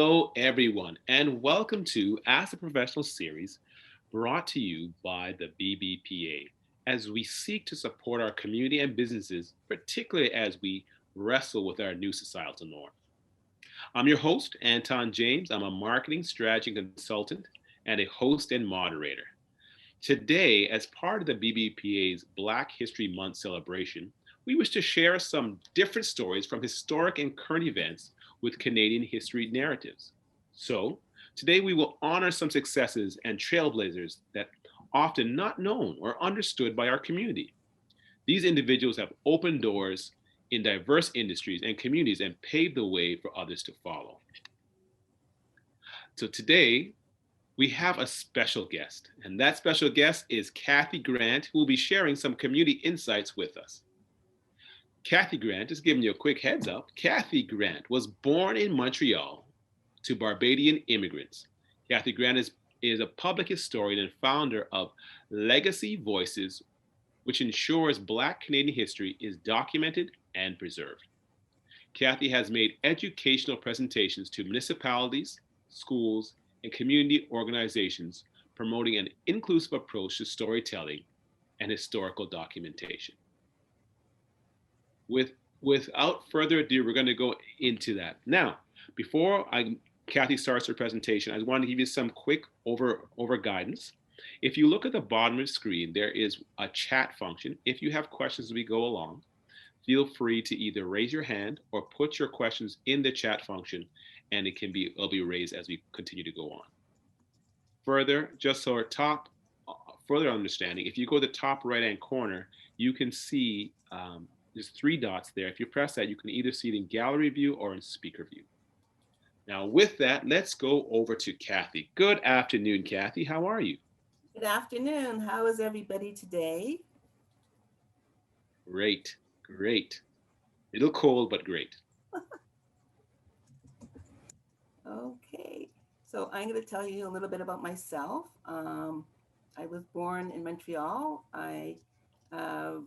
Hello, everyone, and welcome to Ask the Professional series brought to you by the BBPA as we seek to support our community and businesses, particularly as we wrestle with our new societal norm. I'm your host, Anton James. I'm a marketing strategy consultant and a host and moderator. Today, as part of the BBPA's Black History Month celebration, we wish to share some different stories from historic and current events with Canadian history narratives. So, today we will honor some successes and trailblazers that often not known or understood by our community. These individuals have opened doors in diverse industries and communities and paved the way for others to follow. So today we have a special guest, and that special guest is Kathy Grant, who will be sharing some community insights with us. Kathy Grant, just giving you a quick heads up, Kathy Grant was born in Montreal to Barbadian immigrants. Kathy Grant is a public historian and founder of Legacy Voices, which ensures Black Canadian history is documented and preserved. Kathy has made educational presentations to municipalities, schools, and community organizations promoting an inclusive approach to storytelling and historical documentation. With, Without further ado, we're going to go into that. Now, Kathy starts her presentation, I want to give you some quick over guidance. If you look at the bottom of the screen, there is a chat function. If you have questions as we go along, feel free to either raise your hand or put your questions in the chat function, and it'll be raised as we continue to go on. Further, just so our further understanding, if you go to the top right hand corner, you can see there's three dots there. If you press that, you can either see it in gallery view or in speaker view. Now, with that, let's go over to Kathy. Good afternoon, Kathy. How are you? Good afternoon. How is everybody today? Great, great. A little cold, but great. Okay, so I'm going to tell you a little bit about myself. I was born in Montreal. I have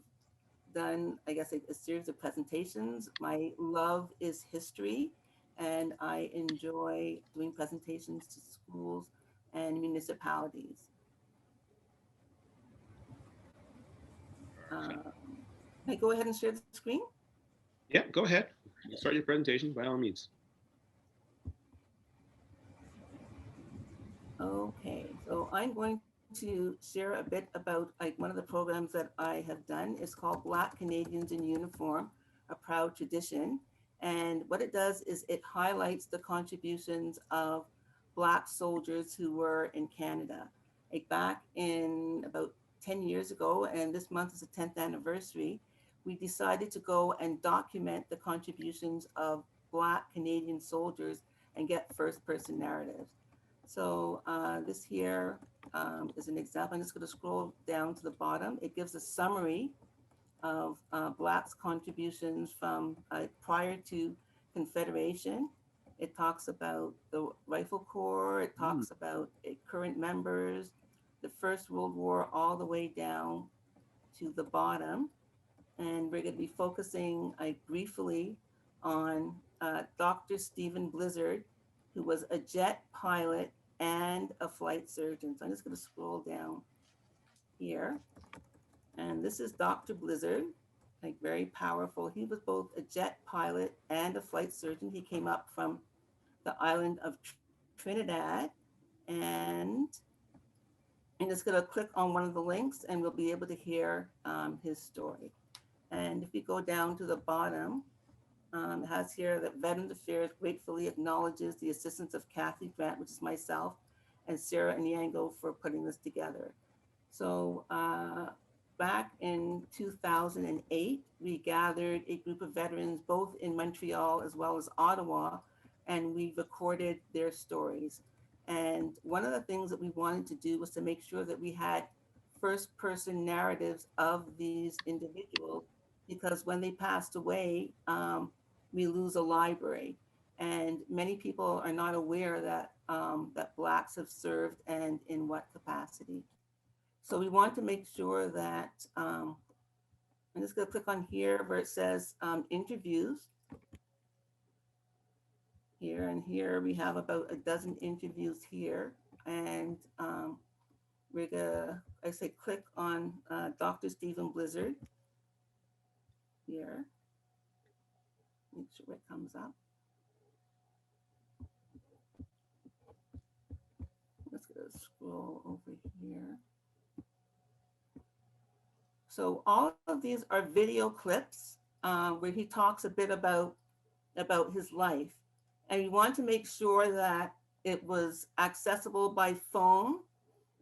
done, I guess, a series of presentations. My love is history, and I enjoy doing presentations to schools and municipalities. Um, can I go ahead and share the screen? Yeah, go ahead. Start your presentation by all means. Okay, so I'm going to share a bit about one of the programs that I have done. It's called Black Canadians in Uniform, a Proud Tradition. And what it does is it highlights the contributions of Black soldiers who were in Canada. Like back in about 10 years ago, and this month is the 10th anniversary, we decided to go and document the contributions of Black Canadian soldiers and get first person narratives. So this here is an example. I'm just going to scroll down to the bottom. It gives a summary of Blacks' contributions from prior to Confederation. It talks about the Rifle Corps. It talks about current members, the First World War, all the way down to the bottom. And we're going to be focusing briefly on Dr. Stephen Blizzard, who was a jet pilot and a flight surgeon. So I'm just going to scroll down here. And this is Dr. Blizzard, like very powerful. He was both a jet pilot and a flight surgeon. He came up from the island of Trinidad. And I'm just going to click on one of the links and we'll be able to hear his story. And if you go down to the bottom, it has here that Veterans Affairs gratefully acknowledges the assistance of Kathy Grant, which is myself, and Sarah Nyango for putting this together. So back in 2008, we gathered a group of veterans both in Montreal as well as Ottawa, and we recorded their stories. And one of the things that we wanted to do was to make sure that we had first person narratives of these individuals, because when they passed away, we lose a library. And many people are not aware that, that Blacks have served and in what capacity. So we want to make sure that, I'm just gonna click on here where it says interviews. here. And here we have about a dozen interviews here. And we're gonna, I say, click on Dr. Stephen Blizzard here. Make sure it comes up. Let's go scroll over here. So all of these are video clips where he talks a bit about his life. And we want to make sure that it was accessible by phone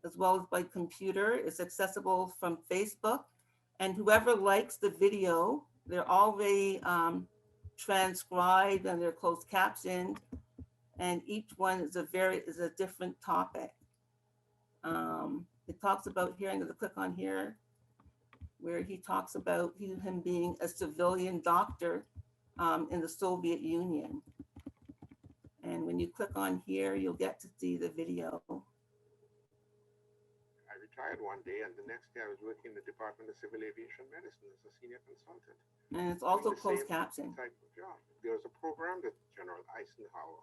as well as by computer. It's accessible from Facebook. And whoever likes the video, they're already transcribed and they're closed captioned. And each one is a different topic. It talks about here, I'm gonna click on here, where he talks about him being a civilian doctor in the Soviet Union. And when you click on here, you'll get to see the video. I retired one day, and the next day I was working in the Department of Civil Aviation Medicine as a senior consultant. And it's also closed captioned. Type of job. There was a program that General Eisenhower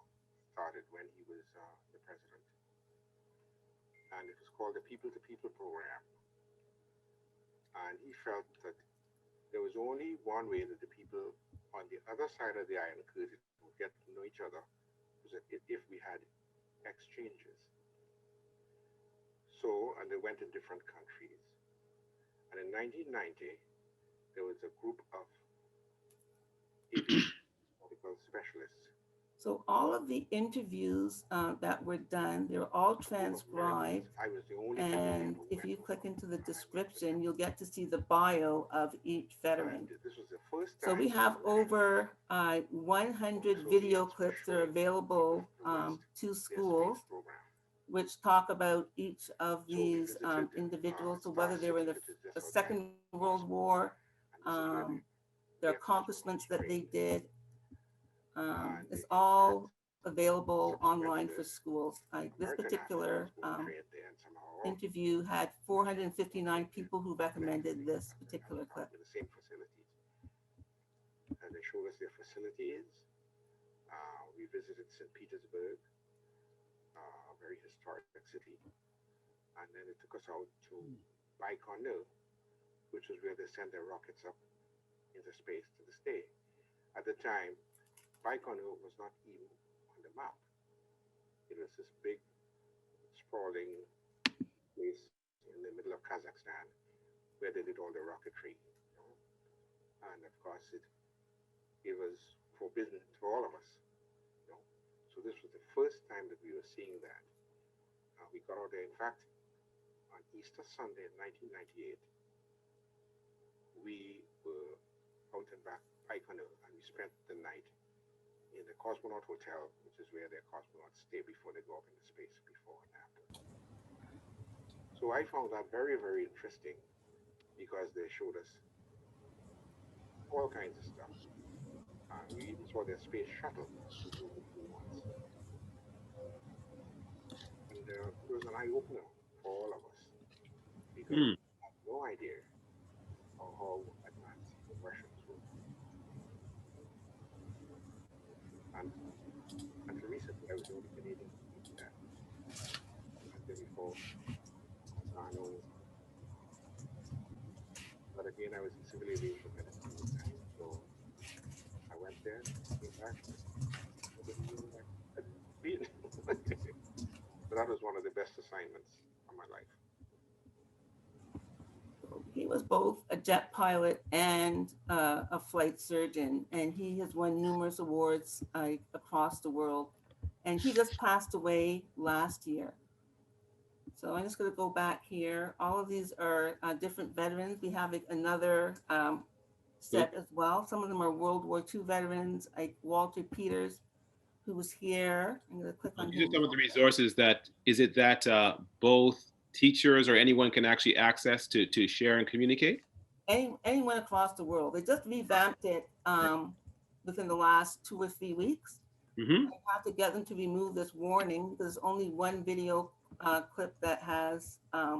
started when he was the president, and it was called the People to People program. And he felt that there was only one way that the people on the other side of the Iron Curtain would get to know each other, was if we had exchanges. So, and they went in different countries. And in 1990, there was a group of medical specialists. So all of the interviews that were done, they're all transcribed. I was the only And if you click into the description, you'll get to see the bio of each veteran. This was the first So time we have over 100 video clips that are available to schools, which talk about each of these individuals. So whether they were in the Second World War, their accomplishments that they did, it's all available online for schools. This particular interview had 459 people who recommended this particular clip. The same facilities. And they showed us their facilities. We visited St. Petersburg, a very historic city. And then it took us out to Baikonur, which is where they send their rockets up into space to this day. At the time, Baikonur was not even on the map. It was this big, sprawling place in the middle of Kazakhstan where they did all the rocketry. And of course, it was forbidden to all of us. So this was the first time that we were seeing that. We got out there. In fact, on Easter Sunday in 1998, we were out in Baikonur, and we spent the night in the Cosmonaut Hotel, which is where their cosmonauts stay before they go up into space, before and after. So I found that very, very interesting because they showed us all kinds of stuff. We even saw their space shuttle once. And it was an eye-opener for all of us because we had no idea of how advanced the Russians were. And until recently, I was the only Canadian to do that. Until before, Zano. But again, I was in civil aviation medicine at the time, so I went there, came back. I didn't know that I'd been. But that was one of the best assignments of my life. He was both a jet pilot and a flight surgeon, and he has won numerous awards across the world. And he just passed away last year. So I'm just going to go back here. All of these are different veterans. We have another set as well. Some of them are World War II veterans, like Walter Peters, who was here. I'm going to click on him. Some of the resources that both teachers or anyone can actually access to share and communicate? Anyone across the world. They just revamped it within the last 2 or 3 weeks. Mm-hmm. I have to get them to remove this warning. There's only one video clip that has, I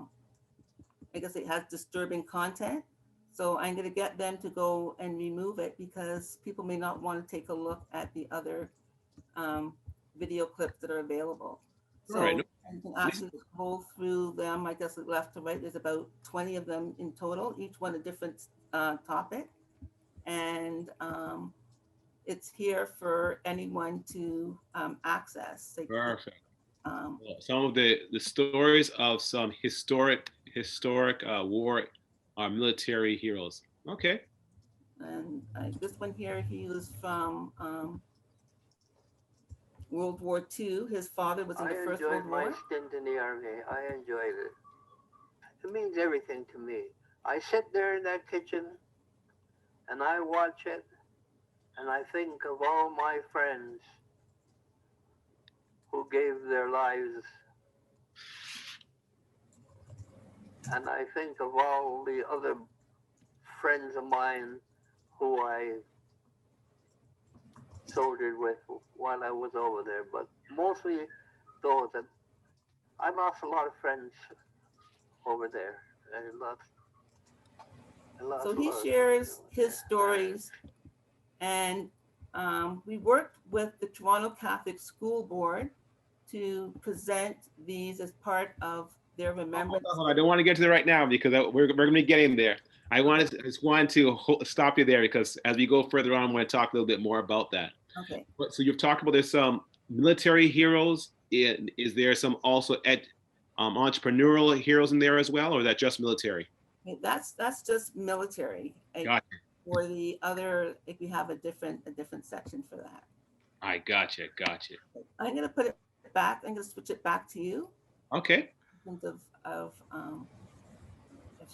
guess it has disturbing content. So I'm going to get them to go and remove it because people may not want to take a look at the other um, video clips that are available. All right. So you can actually scroll through them, I guess left to right. There's about 20 of them in total, each one a different topic. And it's here for anyone to access. Perfect. Um, Well, some of the stories of some historic war military heroes. Okay. and this one here, he was from World War II. His father was in I the First enjoyed World my War. stint in the army. I enjoyed it. It means everything to me. I sit there in that kitchen and I watch it and I think of all my friends who gave their lives, and I think of all the other friends of mine who I soldiered with while I was over there, but mostly those that I lost a lot of friends over there. I lost So a he lot of friends shares over his there. stories, and we worked with the Toronto Catholic School Board to present these as part of their remembrance. I don't want to get to that right now because we're going to be getting there. Just wanted to stop you there because as we go further on, I want to talk a little bit more about that. Okay. So you've talked about there's some military heroes. Is there some also entrepreneurial heroes in there as well, or is that just military? Okay, that's just military. Gotcha. For the other, if you have a different section for that. I gotcha. I'm gonna put it back. I'm gonna switch it back to you. Okay. In terms of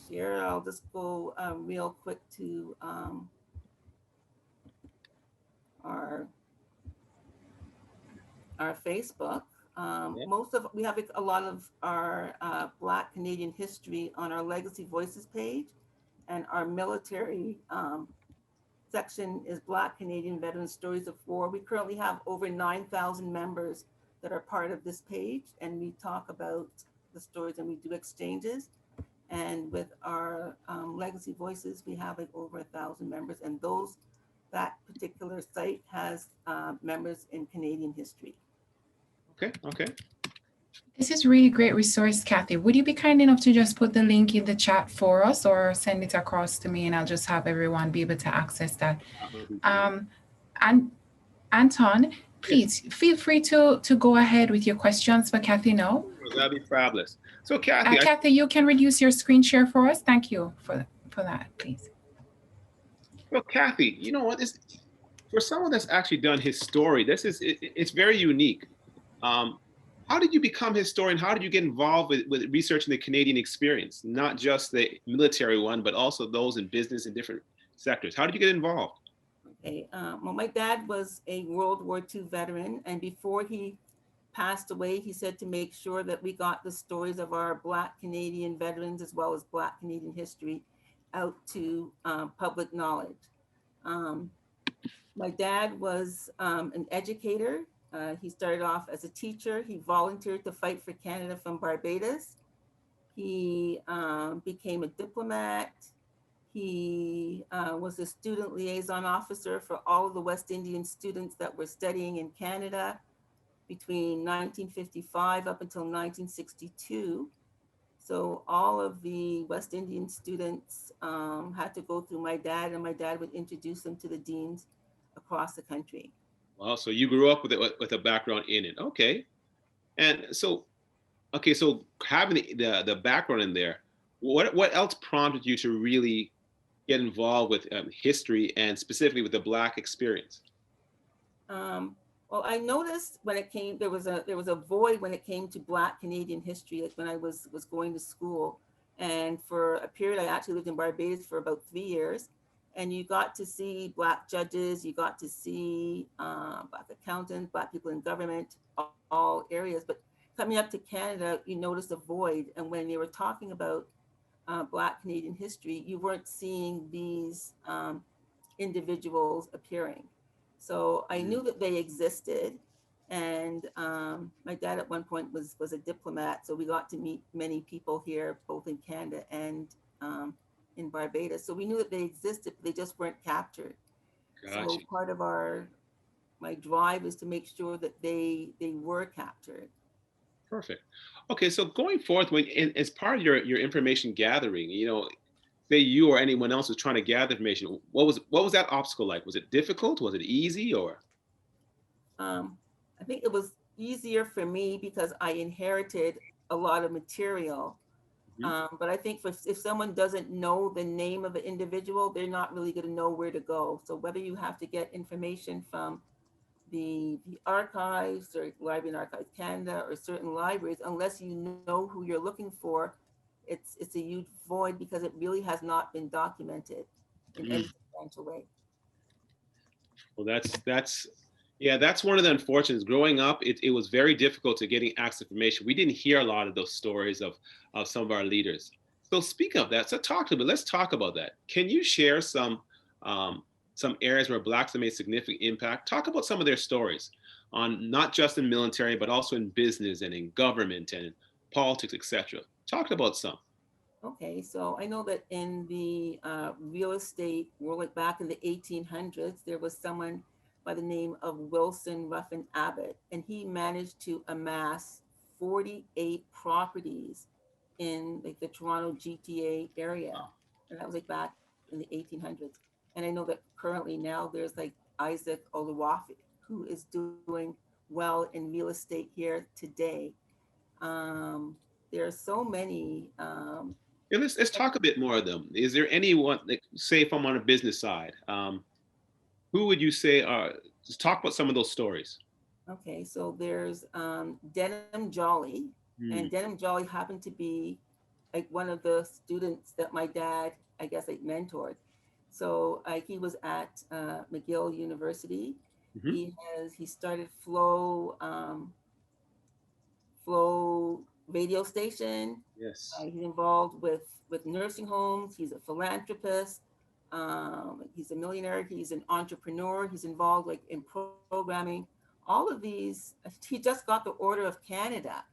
share, I'll just go real quick to our Facebook. Yeah. We have a lot of our Black Canadian history on our Legacy Voices page, and our military section is Black Canadian Veteran Stories of War. We currently have over 9,000 members that are part of this page, and we talk about the stories and we do exchanges. And with our Legacy Voices, we have like over 1,000 members, and that particular site has members in Canadian history. Okay. This is really great resource, Kathy. Would you be kind enough to just put the link in the chat for us or send it across to me and I'll just have everyone be able to access that. And Anton, please feel free to go ahead with your questions for Kathy now. That'd be fabulous. So Kathy, Kathy, you can reduce your screen share for us. Thank you for that, please. Well, Kathy, you know what? For someone that's actually done his story, it's very unique. How did you become a historian? How did you get involved with researching the Canadian experience, not just the military one, but also those in business in different sectors? How did you get involved? Okay, well, my dad was a World War II veteran, and before he passed away, he said to make sure that we got the stories of our Black Canadian veterans as well as Black Canadian history out to public knowledge. My dad was an educator. He started off as a teacher. He volunteered to fight for Canada from Barbados. He became a diplomat. He was a student liaison officer for all of the West Indian students that were studying in Canada between 1955 up until 1962. So all of the West Indian students had to go through my dad, and my dad would introduce them to the deans across the country. Well, so you grew up with a background in it. Okay. And so having the background in there, what else prompted you to really get involved with history and specifically with the Black experience? Well, I noticed when it came, there was a void when it came to Black Canadian history, like when I was going to school. And for a period, I actually lived in Barbados for about 3 years. And you got to see Black judges, you got to see Black accountants, Black people in government, all areas. But coming up to Canada, you noticed a void. And when they were talking about Black Canadian history, you weren't seeing these individuals appearing. So I knew that they existed. And my dad at one point was a diplomat. So we got to meet many people here, both in Canada and in Barbados. So we knew that they existed, but they just weren't captured. Gotcha. So part of my drive is to make sure that they were captured. Perfect. Okay, so going forth, as part of your information gathering, say you or anyone else was trying to gather information, what was that obstacle like? Was it difficult? Was it easy, or? I think it was easier for me because I inherited a lot of material. Mhm. But I think if someone doesn't know the name of an individual, they're not really going to know where to go. So whether you have to get information from the archives or Library and Archives Canada or certain libraries, unless you know who you're looking for, it's a huge void because it really has not been documented in any substantial way. Well, yeah, that's one of the unfortunates. Growing up, it was very difficult to getting access to information. We didn't hear a lot of those stories of some of our leaders. So speaking of that, let's talk about that. Can you share some areas where Blacks have made significant impact? Talk about some of their stories on not just in military, but also in business and in government and in politics, etc. Talk about some. Okay, so I know that in the real estate world, like back in the 1800s, there was someone by the name of Wilson Ruffin Abbott, and he managed to amass 48 properties in like the Toronto GTA area, and that was like back in the 1800s. And I know that currently now there's like Isaac Oluwafi, who is doing well in real estate here today. Um, there are so many. Yeah, let's talk a bit more of them. Is there anyone, like, say, from on a business side, who would you say are? Just talk about some of those stories. Okay, so there's Denham Jolly, Hmm. and Denham Jolly happened to be like one of the students that my dad, I guess, like mentored. So he was at McGill University. Mhm. He started Flow radio station. Yes. He's involved with nursing homes. He's a philanthropist. He's a millionaire. He's an entrepreneur. He's involved like in programming. All of these. He just got the Order of Canada.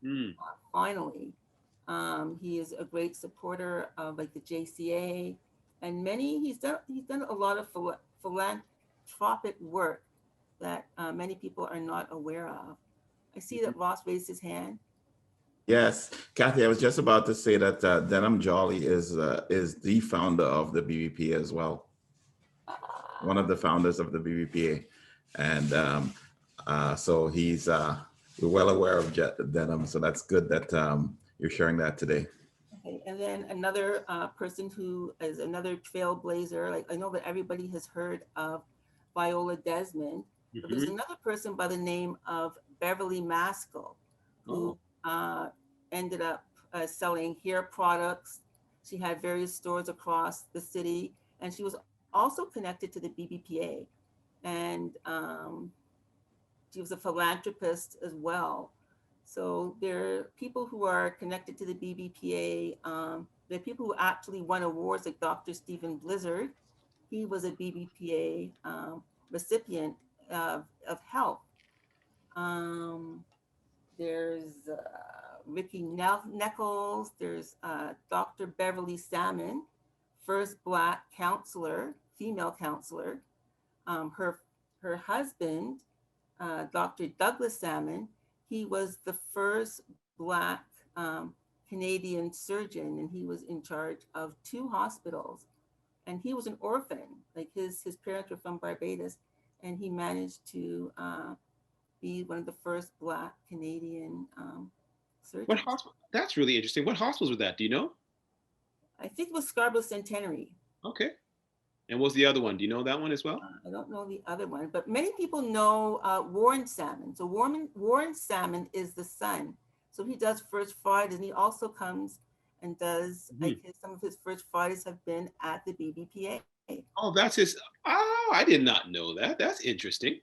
Hmm. Finally, he is a great supporter of like the JCA, and many. He's done a lot of philanthropic work that many people are not aware of. I see that Ross raised his hand. Yes, Kathy, I was just about to say that Denham Jolly is the founder of the BBPA as well, one of the founders of the BBPA, and so we're well aware of Denham. So that's good that you're sharing that today. Okay, and then another person who is another trailblazer. Like I know that everybody has heard of Viola Desmond, but there's Mhm. another person by the name of Beverly Maskell, who Oh. ended up selling hair products. She had various stores across the city, and she was also connected to the BBPA, and she was a philanthropist as well. So there are people who are connected to the BBPA. There are people who actually won awards, like Dr. Stephen Blizzard. He was a BBPA recipient of health. Um, there's Ricky Nichols. There's Dr. Beverly Salmon, first Black counselor, female counselor. Her husband, Dr. Douglas Salmon, he was the first Black Canadian surgeon, and he was in charge of 2 hospitals. And he was an orphan, like his parents were from Barbados, and he managed to be one of the first Black Canadian What surgeons. hospital? That's really interesting. What hospitals were that? Do you know? I think it was Scarborough Centenary. Okay. And what's the other one? Do you know that one as well? I don't know the other one, but many people know Warren Salmon. So Warren Salmon is the son. So he does First Fridays, and he also comes and does like some of his First Fridays have been at the BBPA. Oh, that's his. Oh, I did not know that. That's interesting.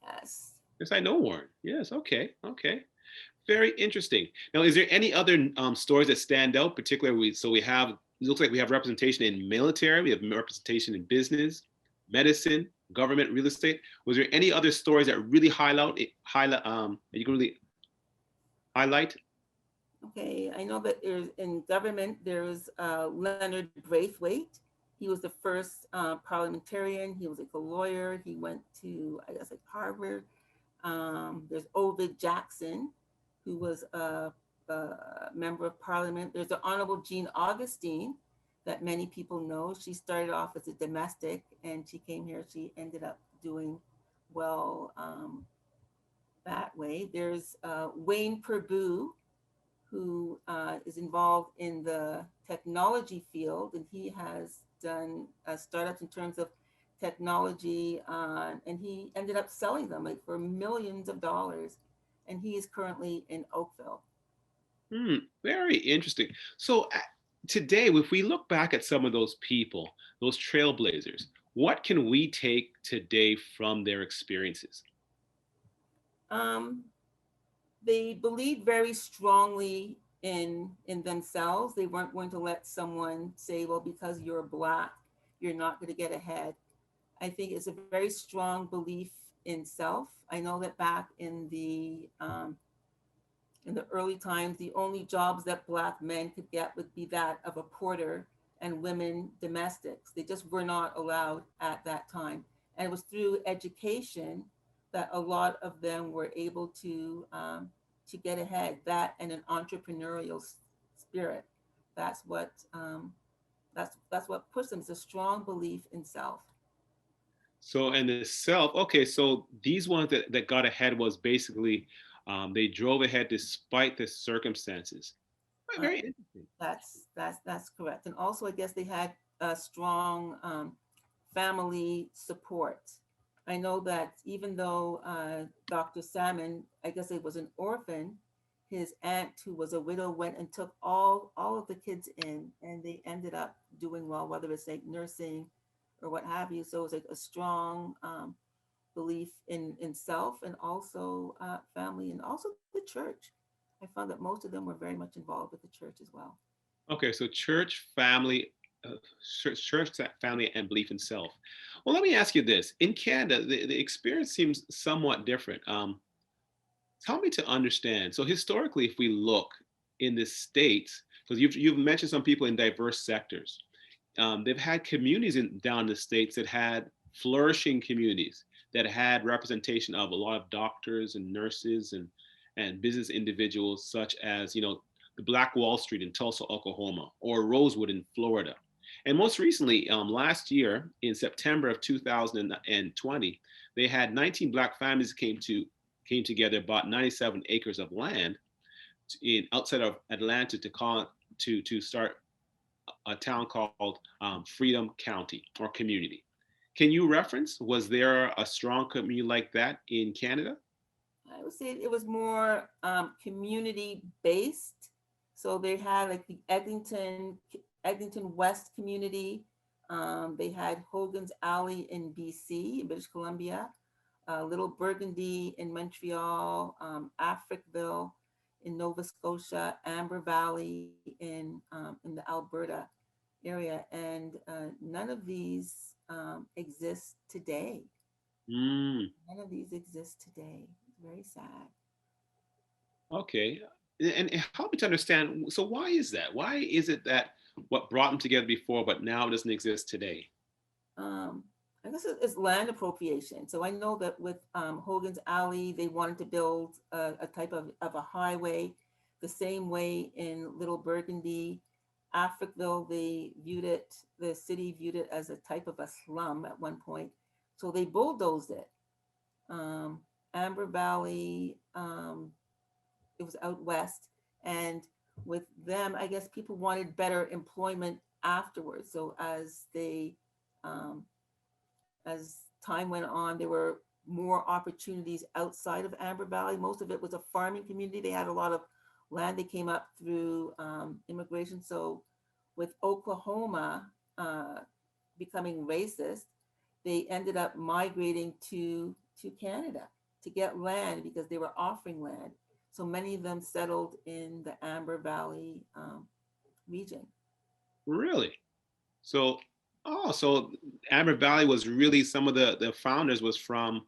Yes. Yes, I know Warren. Yes. Okay. Okay. Very interesting. Now, is there any other stories that stand out, particularly? So we have. It looks like we have representation in military. We have representation in business, medicine, government, real estate. Was there any other stories that really highlight? That you can really highlight? Okay, I know that there's in government, there's Leonard Braithwaite. He was the first parliamentarian. He was like a lawyer. He went to, I guess, like Harvard. There's Ovid Jackson, who was a member of parliament. There's the Honorable Jean Augustine that many people know. She started off as a domestic and she came here. She ended up doing well that way. There's Wayne Perdue, who is involved in the technology field, and he has done startups in terms of technology, and he ended up selling them like for millions of dollars, and he is currently in Oakville. Very interesting. So today, if we look back at some of those people, those trailblazers, what can we take today from their experiences? They believed very strongly in themselves. They weren't going to let someone say, well, because you're Black, you're not going to get ahead. I think it's a very strong belief in self. I know that back in the early times, the only jobs that Black men could get would be that of a porter and women domestics. They just were not allowed at that time. And it was through education that a lot of them were able to get ahead. That and an entrepreneurial spirit. That's what pushed them. It's a strong belief in self. So, and the self, okay, so these ones that got ahead was basically they drove ahead despite the circumstances. Very interesting. That's correct. And also, I guess they had a strong family support. I know that even though Dr. Salmon, I guess it was an orphan, his aunt, who was a widow, went and took all of the kids in, and they ended up doing well, whether it's like nursing or what have you. So it was like a strong belief in self, and also family, and also the church. I found that most of them were very much involved with the church as well. Okay, so church, family, church, family, and belief in self. Well, let me ask you this. In Canada, the experience seems somewhat different. Help me to understand. So historically, if we look in the States, because you've mentioned some people in diverse sectors, they've had communities down the States that had flourishing communities that had representation of a lot of doctors and nurses and business individuals, such as, the Black Wall Street in Tulsa, Oklahoma, or Rosewood in Florida. And most recently, last year, in September of 2020, they had 19 Black families came together, bought 97 acres of land outside of Atlanta to start a town called Freedom County or community. Can you reference, was there a strong community like that in Canada? I would say it was more community based. So they had like the Eglinton West community. They had Hogan's Alley in BC, in British Columbia, Little Burgundy in Montreal, Africville in Nova Scotia, Amber Valley in the Alberta area, and none of these exist today. None of these exist today. It's very sad. Okay, and help me to understand. So why is that? Why is it that what brought them together before, but now doesn't exist today? I guess it's land appropriation. So I know that with Hogan's Alley, they wanted to build a type of a highway, the same way in Little Burgundy. Africville, the city viewed it as a type of a slum at one point. So they bulldozed it. Amber Valley, it was out west. And with them, I guess people wanted better employment afterwards. So as time went on, there were more opportunities outside of Amber Valley. Most of it was a farming community. They had a lot of land that came up through immigration. So with Oklahoma becoming racist, they ended up migrating to Canada to get land because they were offering land. So many of them settled in the Amber Valley region. Really? So Amber Valley was really, some of the founders was from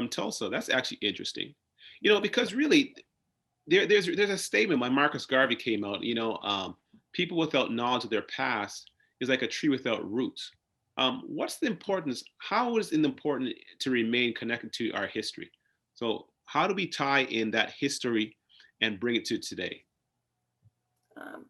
Tulsa. That's actually interesting. Because really there's a statement by Marcus Garvey came out, people without knowledge of their past is like a tree without roots. What's the importance? How is it important to remain connected to our history? So how do we tie in that history and bring it to today? Um,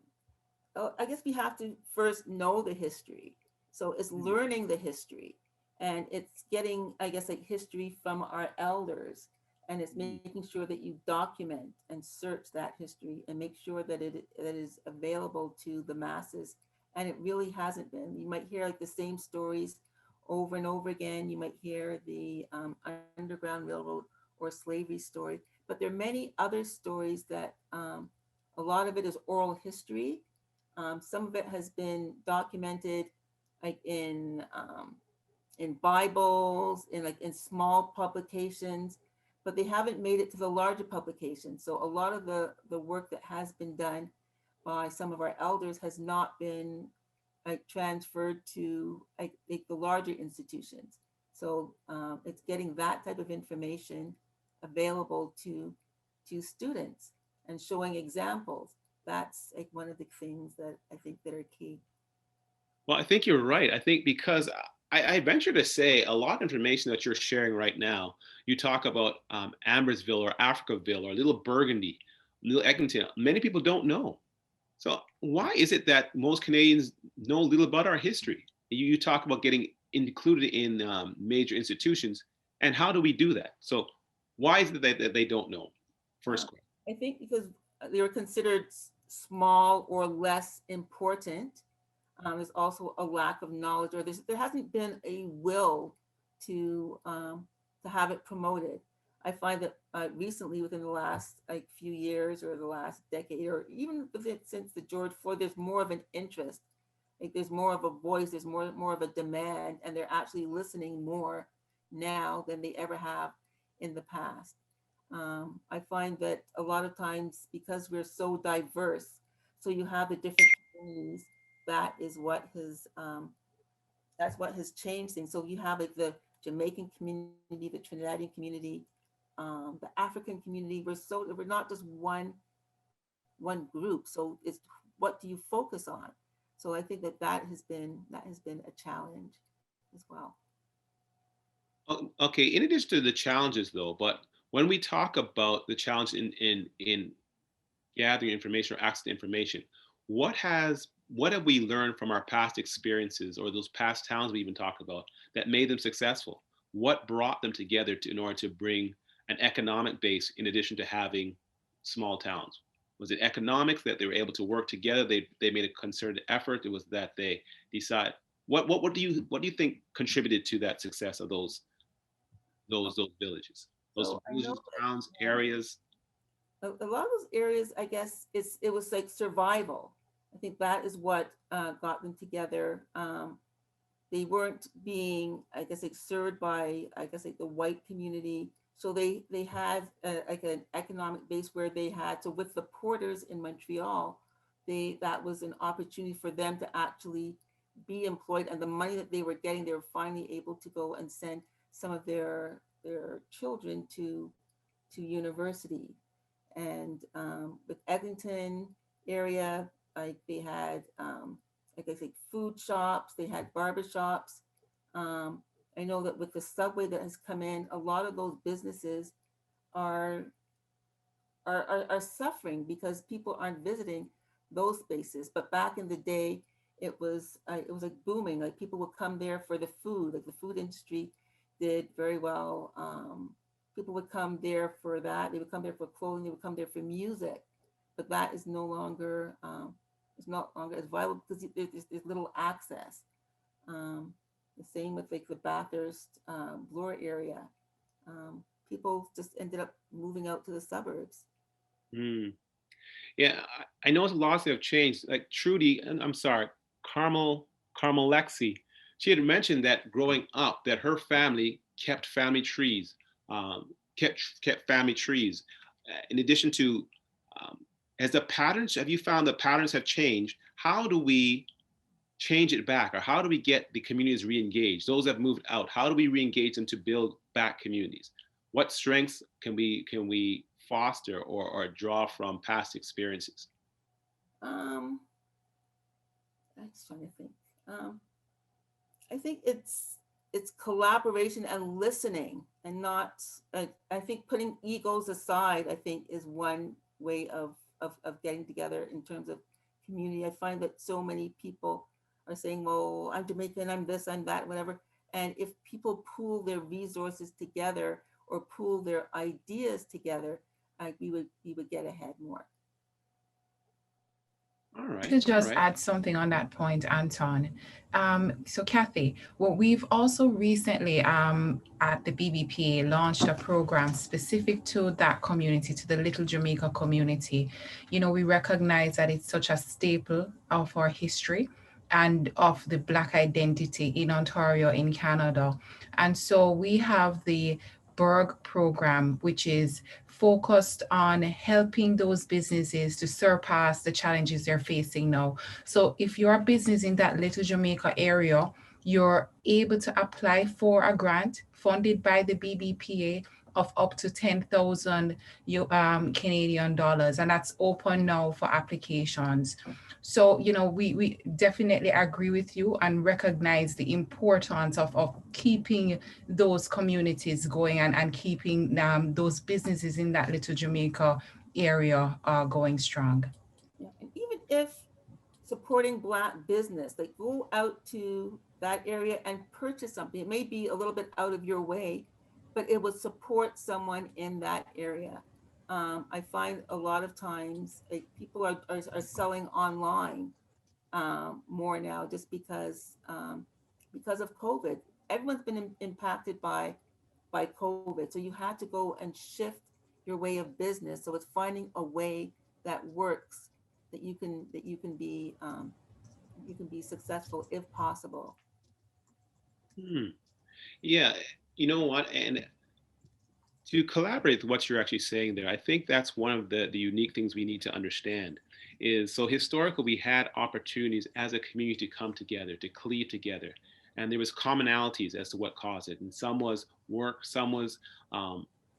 I guess we have to first know the history. So it's learning the history, and it's getting, I guess, like history from our elders, and it's making sure that you document and search that history and make sure that that is available to the masses. And it really hasn't been. You might hear like the same stories over and over again. You might hear the Underground Railroad or slavery story, but there are many other stories that a lot of it is oral history. Some of it has been documented like in Bibles, in like in small publications, but they haven't made it to the larger publications. So a lot of the work that has been done by some of our elders has not been like transferred to like the larger institutions. So it's getting that type of information available to students and showing examples. That's like one of the things that I think that are key. Well, I think you're right. I think because I venture to say a lot of information that you're sharing right now, you talk about Ambersville or Africaville or Little Burgundy, Little Eglinton, many people don't know. So why is it that most Canadians know little about our history? You talk about getting included in major institutions, and how do we do that? So why is it that they don't know? Uh, First question. I think because they were considered small or less important. There's also a lack of knowledge, or there hasn't been a will to have it promoted. I find that recently, within the last like few years or the last decade, or even since the George Floyd, there's more of an interest. Like there's more of a voice, there's more of a demand, and they're actually listening more now than they ever have in the past. I find that a lot of times because we're so diverse, so you have the different communities. That is what has that's what has changed things. So you have like the Jamaican community, the Trinidadian community, the African community. We're not just one group. So it's what do you focus on? So I think that has been a challenge as well. Okay, in addition to the challenges though, but when we talk about the challenge in gathering information or access to information, what have we learned from our past experiences or those past towns we even talked about that made them successful? What brought them together in order to bring an economic base in addition to having small towns? Was it economics that they were able to work together? They made a concerted effort. It was that they decide what do you think contributed to that success of those villages, those So I know villages, towns, areas? a lot of those areas, I guess, it was like survival. I think that is what got them together. They weren't being, I guess, like served by, I guess, like the white community. So they had like an economic base where they had. So with the porters in Montreal, that was an opportunity for them to actually be employed, and the money that they were getting, they were finally able to go and send some of their children to university. And with Eglinton area, like they had, like I say, food shops, they had barber shops. Um, I know that with the subway that has come in, a lot of those businesses are are suffering because people aren't visiting those spaces. But back in the day, it was like booming. Like people would come there for the food. Like the food industry did very well. People would come there for that. They would come there for clothing. They would come there for music. But that is no longer it's not longer as viable because there's little access. Um, the same with like the Bathurst, Bloor area. People just ended up moving out to the suburbs. Hmm. Yeah, I know lots have changed. Like Trudy, and I'm sorry, Carmel Lexi, she had mentioned that growing up, that her family kept family trees, kept family trees. In addition to, um, as the patterns, have you found the patterns have changed? How do we change it back, or how do we get the communities re-engaged? Those that have moved out, how do we re-engage them to build back communities? What strengths can we foster or draw from past experiences? Um, I'm just trying to think. Um, I think it's collaboration and listening, and not. I think putting egos aside, I think, is one way of getting together in terms of community. I find that so many people are saying, "Well, I'm Jamaican, I'm this, I'm that, whatever." And if people pool their resources together or pool their ideas together, we would get ahead more. All right, To all just right. add something on that point, Anton. So, Kathy, what we've also recently at the BBPA launched a program specific to that community, to the Little Jamaica community. You know, we recognize that it's such a staple of our history and of the Black identity in Ontario, in Canada. And so we have the Berg program, which is focused on helping those businesses to surpass the challenges they're facing now. So if you're a business in that Little Jamaica area, you're able to apply for a grant funded by the BBPA of up to 10,000 Canadian dollars, and that's open now for applications. So, you know, we definitely agree with you and recognize the importance of keeping those communities going, and keeping those businesses in that Little Jamaica area going strong. Yeah. And even if supporting Black business, like go out to that area and purchase something. It may be a little bit out of your way, but it will support someone in that area. I find a lot of times like people are selling online more now, just because of COVID. Everyone's been impacted by COVID, so you had to go and shift your way of business. So it's finding a way that works, that you can be successful if possible. Hmm. Yeah, you know what? And to collaborate with what you're actually saying there, I think that's one of the unique things we need to understand is so historically we had opportunities as a community to come together, to cleave together. And there was commonalities as to what caused it. And some was work, some was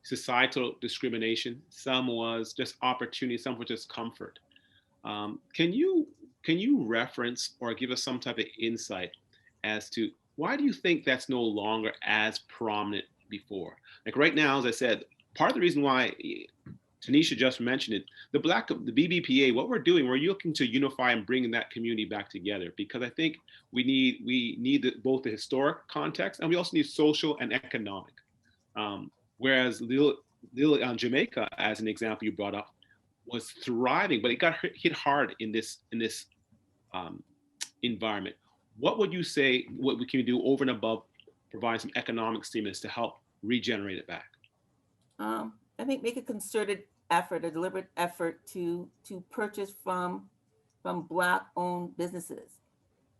societal discrimination, some was just opportunity, some was just comfort. Can you reference or give us some type of insight as to why do you think that's no longer as prominent before? Like right now, as I said, part of the reason why Tanisha just mentioned it, the BBPA, what we're doing, we're looking to unify and bring that community back together because I think we need both the historic context and we also need social and economic. Whereas little Jamaica, as an example you brought up, was thriving, but it got hit hard in this um, environment. What would you say? What we can do over and above provide some economic stimulus to help regenerate it back? I think make a concerted effort, a deliberate effort to purchase from Black owned businesses,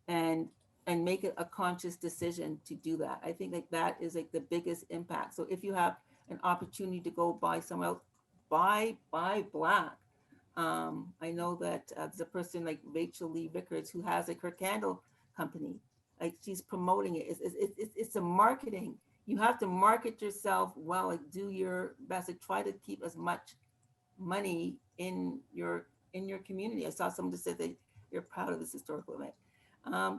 and and make it a conscious decision to do that. I think like that is like the biggest impact. So if you have an opportunity to go buy somewhere else, buy Black. I know that there's a person like Rachel Lee Rickards who has like her candle company. Like she's promoting it. It's a marketing. You have to market yourself well. Like do your best. Like try to keep as much money in your community. I saw someone just said that you're proud of this historical event.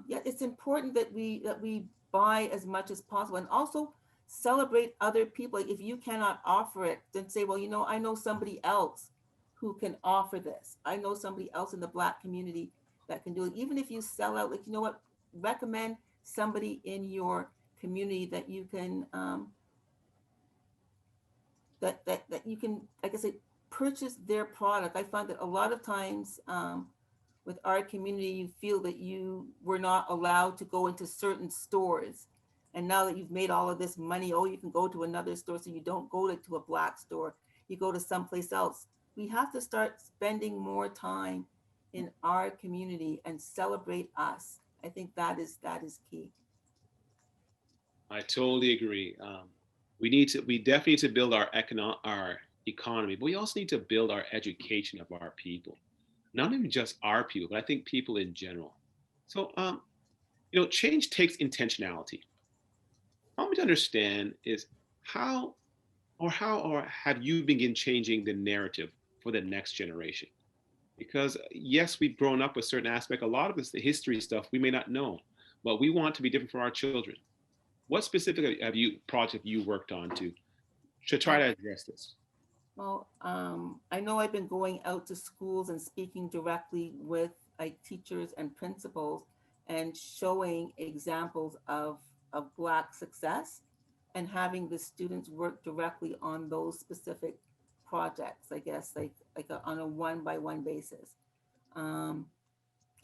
Yeah, it's important that we buy as much as possible, and also celebrate other people. Like if you cannot offer it, then say, well, I know somebody else who can offer this. I know somebody else in the Black community that can do it. Even if you sell out, like what, recommend somebody in your community that you can that you can, like I said, purchase their product. I find that a lot of times with our community, you feel that you were not allowed to go into certain stores. And now that you've made all of this money, oh, you can go to another store. So you don't go to a Black store, you go to someplace else. We have to start spending more time in our community and celebrate us. I think that is key. I totally agree. We definitely need to build our economy, but we also need to build our education of our people, not even just our people, but I think people in general. So, change takes intentionality. What we to understand is how or have you begin changing the narrative for the next generation? Because yes, we've grown up with certain aspect. A lot of this, the history stuff, we may not know. but we want to be different for our children. What specifically have you project you worked on to try to address this? Well, I know I've been going out to schools and speaking directly with like teachers and principals and showing examples of Black success and having the students work directly on those specific projects, I guess, on a one-by-one basis. Um,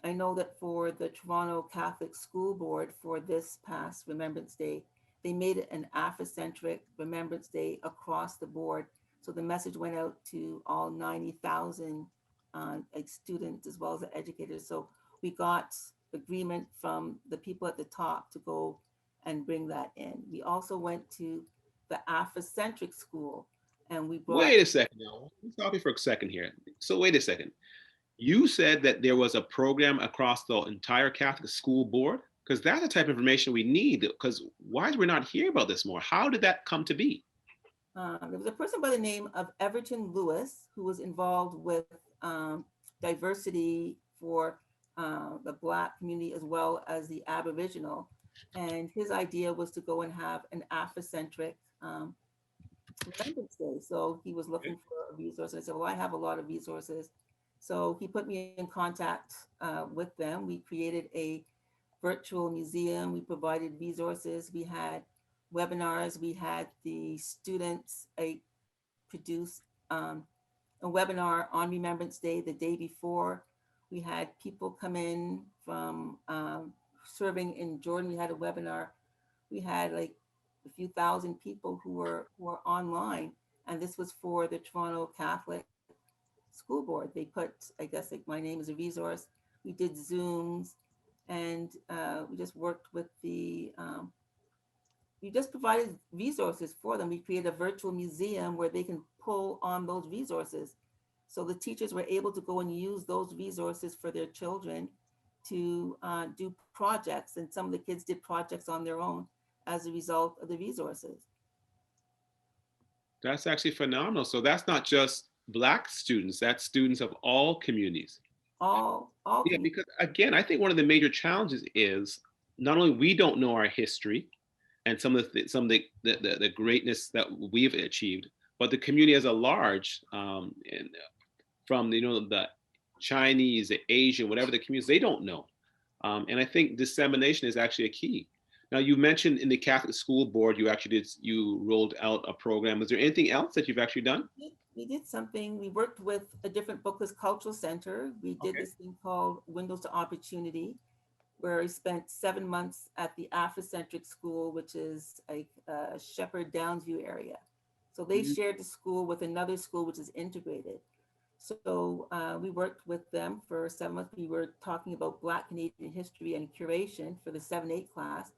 I know that for the Toronto Catholic School Board for this past Remembrance Day, they made it an Afrocentric Remembrance Day across the board. So the message went out to all 90,000 like students as well as the educators. So we got agreement from the people at the top to go and bring that in. We also went to the Afrocentric school and we brought. Wait a second now. Let me stop you for a second here. So wait a second. You said that there was a program across the entire Catholic school board? Because that's the type of information we need. Because why do we not hear about this more? How did that come to be? There was a person by the name of Everton Lewis who was involved with diversity for the Black community as well as the Aboriginal. And his idea was to go and have an Afrocentric Remembrance Day. So he was looking for a resource. And I said, well, I have a lot of resources. So he put me in contact with them. We created a virtual museum. We provided resources. We had webinars. We had the students produce a webinar on Remembrance Day the day before. We had people come in from serving in Jordan. We had a webinar. We had like a few thousand people who were online, and this was for the Toronto Catholic School Board. They put, I guess, like my name as a resource. We did Zooms, and we just worked with the. We just provided resources for them. We created a virtual museum where they can pull on those resources. So the teachers were able to go and use those resources for their children to do projects. And some of the kids did projects on their own as a result of the resources. That's actually phenomenal. So that's not just Black students, that's students of all communities. All Yeah, because again, I think one of the major challenges is not only we don't know our history and some of the greatness that we've achieved, but the community as a large, and from the Chinese, the Asian, whatever the communities, they don't know. And I think dissemination is actually a key. Now, you mentioned in the Catholic School Board, you rolled out a program. Is there anything else that you've actually done? We did something. We worked with a different Bookless Cultural Center. We did this thing called Windows to Opportunity, where we spent 7 months at the Afrocentric school, which is like Shepherd Downsview area. So they shared the school with another school, which is integrated. So we worked with them for 7 months. We were talking about Black Canadian history and curation for the 7-8 class,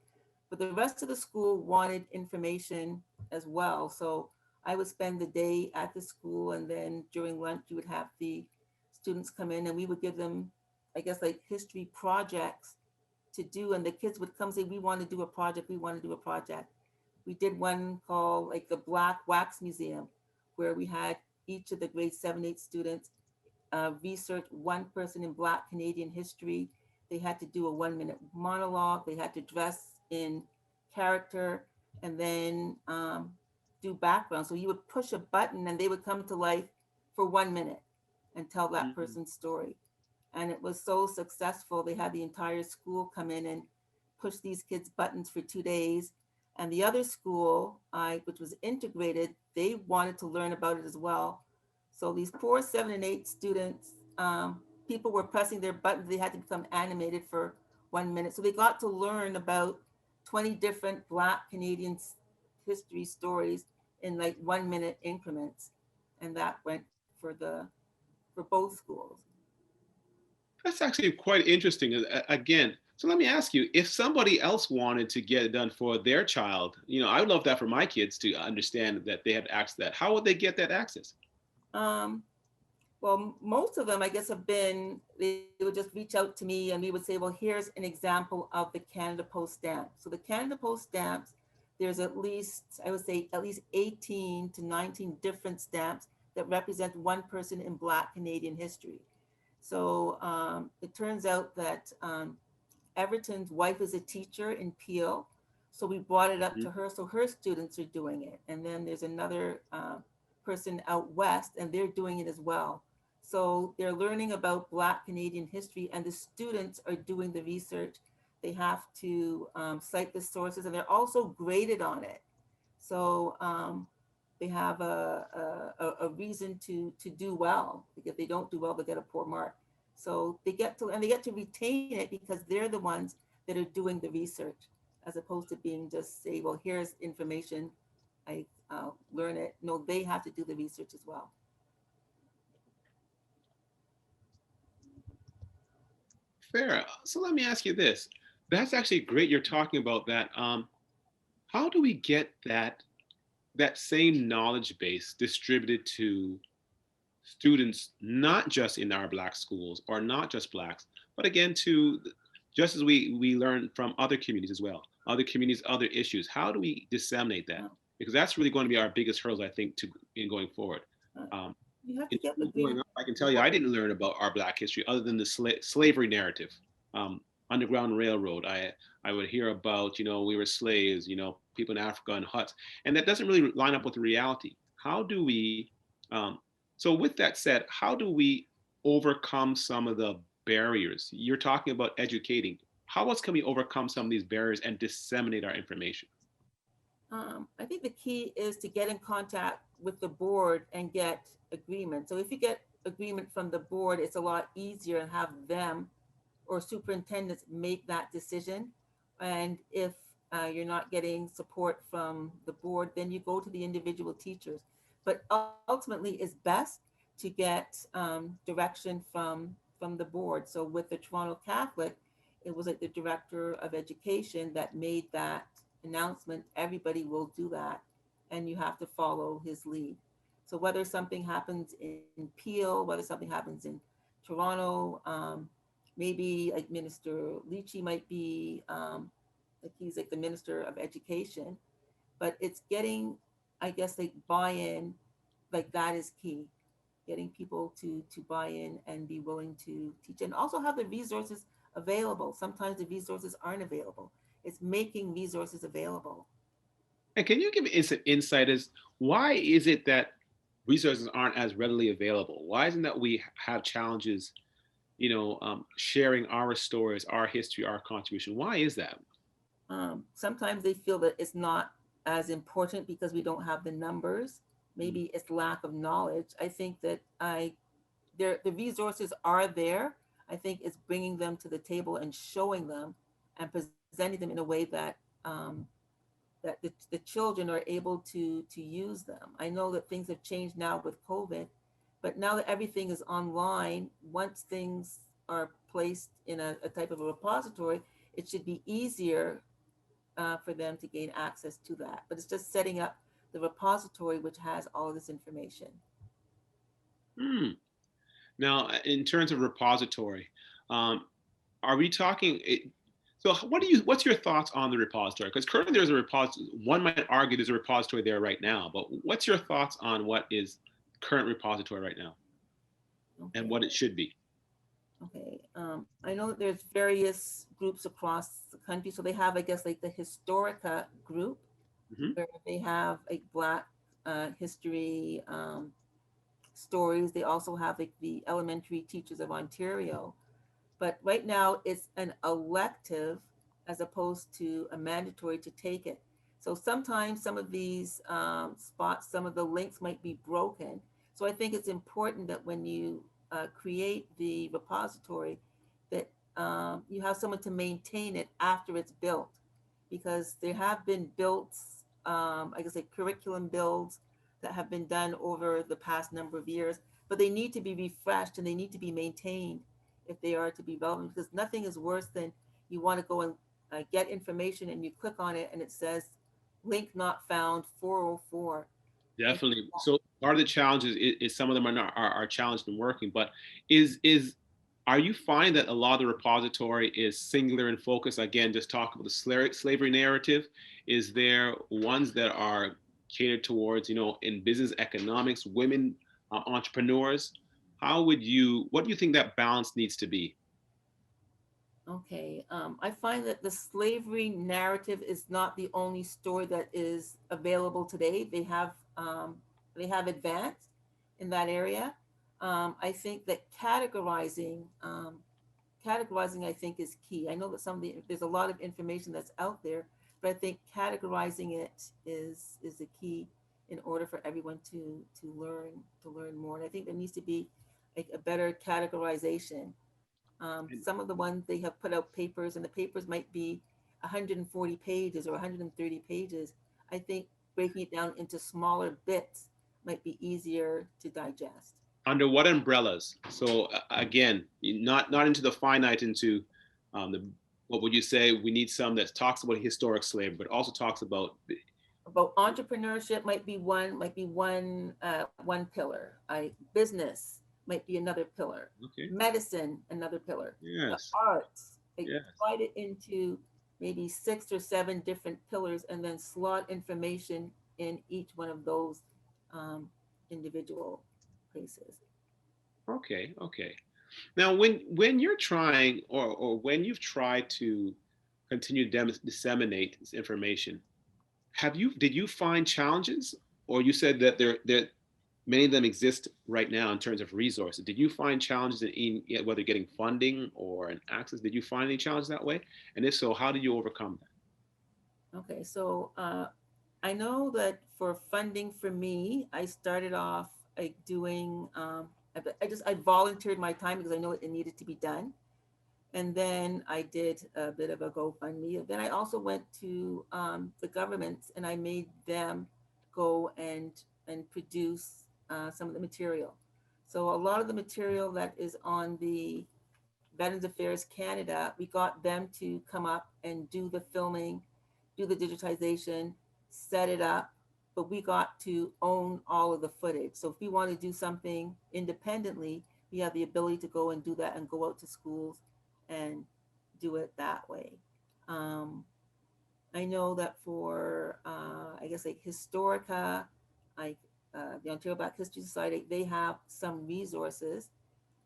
but the rest of the school wanted information as well. So I would spend the day at the school, and then during lunch, you would have the students come in and we would give them, I guess, like history projects to do. And the kids would come say, we want to do a project, we want to do a project. We did one called like the Black Wax Museum, where we had each of the grade 7-8 students research one person in Black Canadian history. They had to do a 1-minute monologue. They had to dress in character and then do background. So you would push a button and they would come to life for 1 minute and tell that person's story. And it was so successful. They had the entire school come in and push these kids' buttons for 2 days. And the other school, which was integrated, they wanted to learn about it as well. So these poor 7 and 8 students, people were pressing their buttons. They had to become animated for 1 minute. So they got to learn about 20 different Black Canadian history stories in like 1 minute increments. And that went for both schools. That's actually quite interesting. Again, so let me ask you, if somebody else wanted to get it done for their child, I would love that for my kids to understand that they have access to that. How would they get that access? Well, most of them, I guess, they would just reach out to me and we would say, well, here's an example of the Canada Post stamp. So the Canada Post stamps, there's at least 18 to 19 different stamps that represent one person in Black Canadian history. So it turns out that Everton's wife is a teacher in Peel, so we brought it up to her. So her students are doing it, and then there's another person out west, and they're doing it as well. So they're learning about Black Canadian history, and the students are doing the research. They have to cite the sources, and they're also graded on it. So they have a reason to do well. If they don't do well, they get a poor mark. So they get to retain it because they're the ones that are doing the research, as opposed to being just say, well, here's information, I learn it. No, they have to do the research as well. Fair. So let me ask you this. That's actually great. You're talking about that. How do we get that same knowledge base distributed to students, not just in our Black schools or not just Blacks, but again, to just as we learn from other communities as well, other communities, other issues. How do we disseminate that? Because that's really going to be our biggest hurdles, I think, in going forward. You have to get growing up, I can tell you, I didn't learn about our Black history other than the slavery narrative. Underground Railroad. I would hear about, we were slaves, people in Africa in huts, and that doesn't really line up with the reality. How do we? So with that said, how do we overcome some of the barriers? You're talking about educating. How else can we overcome some of these barriers and disseminate our information? I think the key is to get in contact with the board and get agreement. So if you get agreement from the board, it's a lot easier and have them or superintendents make that decision. And if you're not getting support from the board, then you go to the individual teachers. But ultimately, it's best to get direction from the board. So with the Toronto Catholic, it was like the director of education that made that announcement. Everybody will do that, and you have to follow his lead. So whether something happens in Peel, whether something happens in Toronto, maybe like Minister Leachy might be, like he's like the Minister of Education, but it's getting, I guess, like buy-in, like that is key. Getting people to buy in and be willing to teach, and also have the resources available. Sometimes the resources aren't available. It's making resources available. And can you give me some insight as why is it that resources aren't as readily available? Why isn't that we have challenges, sharing our stories, our history, our contribution? Why is that? Sometimes they feel that it's not as important because we don't have the numbers. Maybe it's lack of knowledge. I think that the resources are there. I think it's bringing them to the table and showing them and presenting them in a way that that the children are able to use them. I know that things have changed now with COVID, but now that everything is online, once things are placed in a type of a repository, it should be easier for them to gain access to that. But it's just setting up the repository which has all of this information. Now, in terms of repository, are we talking? So, what's your thoughts on the repository? Because currently there's a repository. One might argue there's a repository there right now, but what's your thoughts on what is current repository right now, and what it should be? Okay, I know that there's various groups across the country. So they have, I guess, like the Historica group, where they have like Black history stories. They also have like the Elementary Teachers of Ontario. But right now it's an elective as opposed to a mandatory to take it. So sometimes some of these spots, some of the links might be broken. So I think it's important that when you create the repository, that you have someone to maintain it after it's built, because there have been built, I guess, like curriculum builds that have been done over the past number of years, but they need to be refreshed and they need to be maintained if they are to be relevant, because nothing is worse than you want to go and get information and you click on it and it says link not found 404. Definitely. So part of the challenge is some of them are challenged in working, but are you finding that a lot of the repository is singular in focus? Again, just talk about the slavery narrative. Is there ones that are catered towards, in business economics, women entrepreneurs? What do you think that balance needs to be? Okay, I find that the slavery narrative is not the only story that is available today. They have advanced in that area. I think that categorizing, I think, is key. I know that there's a lot of information that's out there, but I think categorizing it is the key in order for everyone to learn more. And I think there needs to be like a better categorization. And Some of the ones they have put out papers, and the papers might be 140 pages or 130 pages. I think breaking it down into smaller bits might be easier to digest. under what umbrellas? So again, not into the finite, into the what would you say? We need some that talks about historic slavery, but also talks about About entrepreneurship might be one pillar. Business might be another pillar. okay, Medicine, another pillar. The yes, arts, yes. divide it into maybe 6 or 7 different pillars, and then slot information in each one of those um, individual places. Okay, okay. Now, when you're trying, or when you've tried to continue to disseminate this information, have you did you find challenges, or you said that there many of them exist right now in terms of resources? Did you find challenges in yeah, whether getting funding or an access? Did you find any challenges that way? And if so, how did you overcome that? Okay, so I know that for funding for me, I started off like doing, I volunteered my time because I know it needed to be done. And then I did a bit of a GoFundMe. Then I also went to the governments and I made them go and produce some of the material. So a lot of the material that is on the Veterans Affairs Canada, we got them to come up and do the filming, do the digitization, set it up, but we got to own all of the footage. So if we want to do something independently, we have the ability to go and do that and go out to schools and do it that way. Um, I know that for, I guess, like Historica, like the Ontario Black History Society, they have some resources.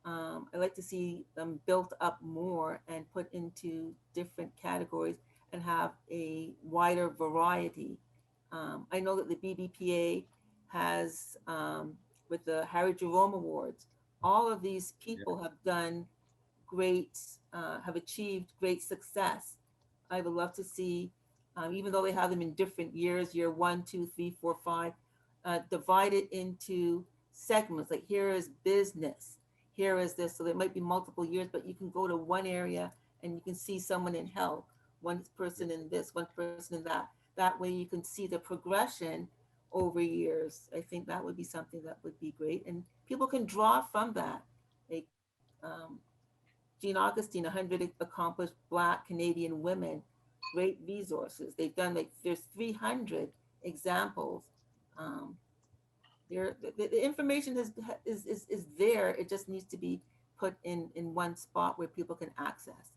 I like to see them built up more and put into different categories and have a wider variety. I know that the BBPA has, with the Harry Jerome Awards, all of these Yeah. people have done great, have achieved great success. I would love to see, even though they have them in different years, year 1, 2, 3, 4, 5, divided into segments. Like here is business, here is this. So there might be multiple years, but you can go to one area and you can see someone in health, one person in this, one person in that. That way you can see the progression over years. I think that would be something that would be great. And people can draw from that. Like Jean Augustine, 100 accomplished Black Canadian women, great resources. They've done like, there's 300 examples. Um, the information is there. It just needs to be put in one spot where people can access.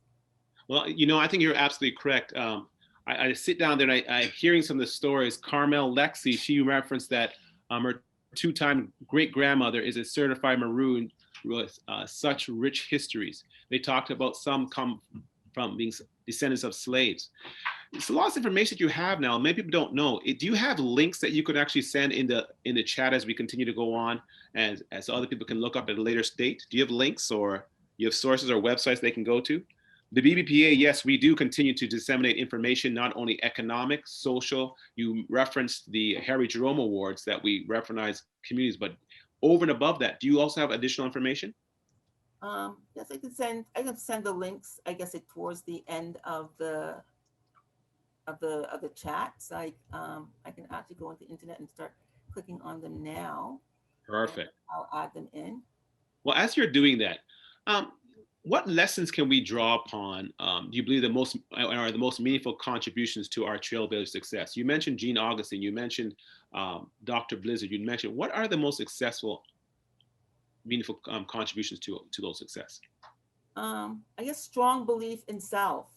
Well, I think you're absolutely correct. I sit down there and I'm hearing some of the stories. Carmel Lexi, she referenced that her two-time great grandmother is a certified Maroon with such rich histories. They talked about some come from being descendants of slaves. It's lots of information that you have now. Many people don't know. Do you have links that you could actually send in the chat as we continue to go on, as other people can look up at a later date? Do you have links, or you have sources or websites they can go to? The BBPA, yes, we do continue to disseminate information, not only economic, social. You referenced the Harry Jerome Awards that we recognize communities, but over and above that, do you also have additional information? Yes, I can send the links, I guess, it towards the end of the chat. So I can actually go into the internet and start clicking on them now. Perfect. I'll add them in. Well, as you're doing that, um, what lessons can we draw upon? Do you believe are the most meaningful contributions to our trailblazer success? You mentioned Jean Augustine. You mentioned Dr. Blizzard. You mentioned, what are the most successful, meaningful contributions to those success? I guess strong belief in self,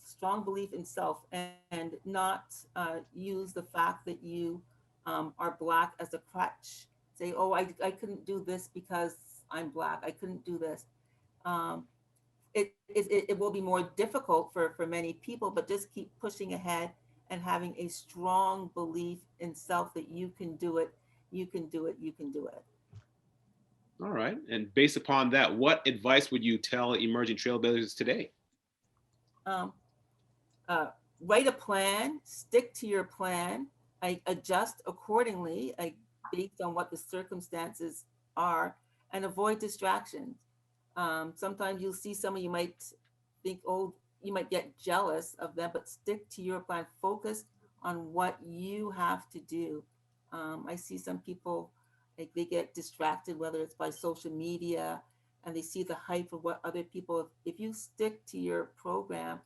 and not use the fact that you are Black as a crutch. Say, oh, I couldn't do this because I'm Black. I couldn't do this. Um, it will be more difficult for many people, but just keep pushing ahead and having a strong belief in self that you can do it, you can do it, you can do it. All right. And based upon that, what advice would you tell emerging trailblazers today? Um, uh, Write a plan, stick to your plan, adjust accordingly, based on what the circumstances are, and avoid distractions. Sometimes you'll see someone, you might think, oh, you might get jealous of them, but stick to your plan. Focus on what you have to do. I see some people, like they get distracted, whether it's by social media, and they see the hype of what other people. If you stick to your program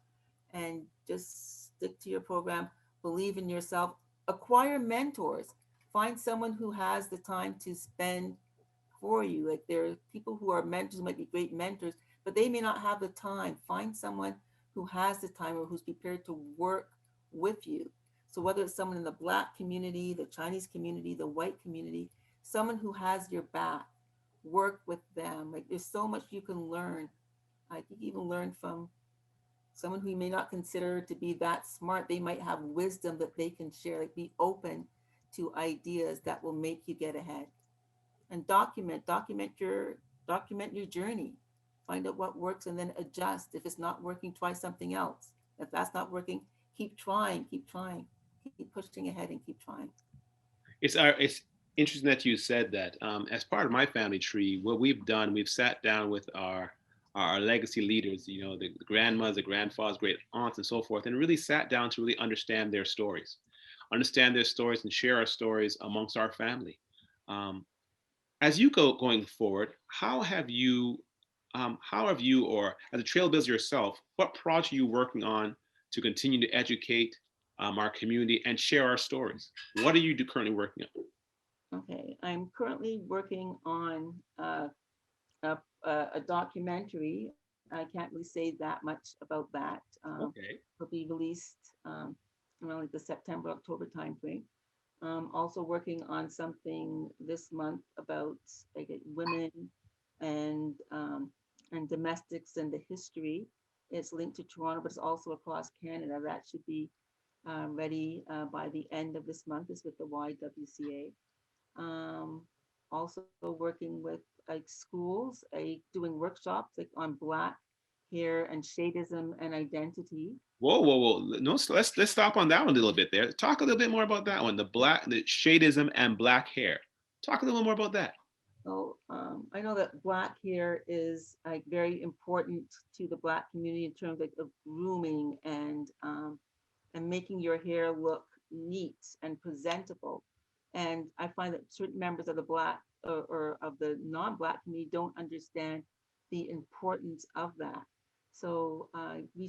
and just stick to your program, believe in yourself, acquire mentors, find someone who has the time to spend for you. Like there are people who are mentors, who might be great mentors, but they may not have the time. Find someone who has the time or who's prepared to work with you. So whether it's someone in the Black community, the Chinese community, the white community, someone who has your back, work with them. Like there's so much you can learn. I think even learn from someone who you may not consider to be that smart. They might have wisdom that they can share. Like be open to ideas that will make you get ahead. And document your journey. Find out what works and then adjust. If it's not working, try something else. If that's not working, keep trying, keep pushing ahead and keep trying. It's interesting that you said that. As part of my family tree, what we've done, we've sat down with our legacy leaders, you know, the grandmothers, the grandfathers, great aunts, and so forth, and really sat down to really understand their stories, and share our stories amongst our family. Um, as you going forward, how have you, or as a trailblazer yourself, what project are you working on to continue to educate our community and share our stories? What are you currently working on? Okay, I'm currently working on a, a documentary. I can't really say that much about that. Okay. It'll be released around like the September, October timeframe. Also working on something this month about like women and domestics and the history. It's linked to Toronto, but it's also across Canada. That should be ready by the end of this month. Is with the YWCA. Um, Also working with like schools, doing workshops like on Black hair and shadeism and identity. Whoa, whoa, whoa! No, so let's stop on that one a little bit there. Talk a little bit more about that one, the shadeism and black hair. Talk a little more about that. So I know that Black hair is like very important to the Black community in terms like, of grooming and making your hair look neat and presentable. And I find that certain members of the Black or of the non-Black community don't understand the importance of that. So we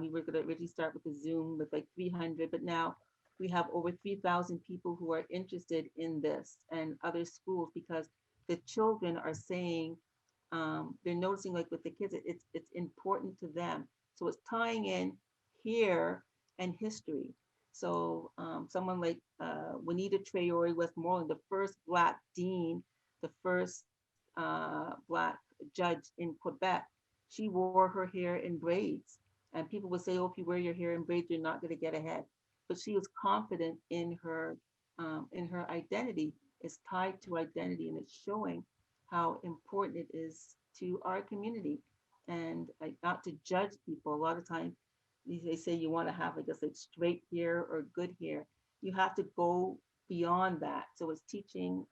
were going to originally start with a Zoom with like 300, but now we have over 3,000 people who are interested in this and other schools because the children are saying, they're noticing like with the kids, it's important to them. So it's tying in here and history. So someone like Juanita Traore Westmoreland, the first Black dean, the first Black judge in Quebec, she wore her hair in braids. And people would say, oh, if you wear your hair in braids, you're not going to get ahead. But she was confident in her identity. It's tied to identity, and it's showing how important it is to our community. And like, not to judge people. A lot of times they say you want to have, I guess, like straight hair or good hair. You have to go beyond that. So it's teaching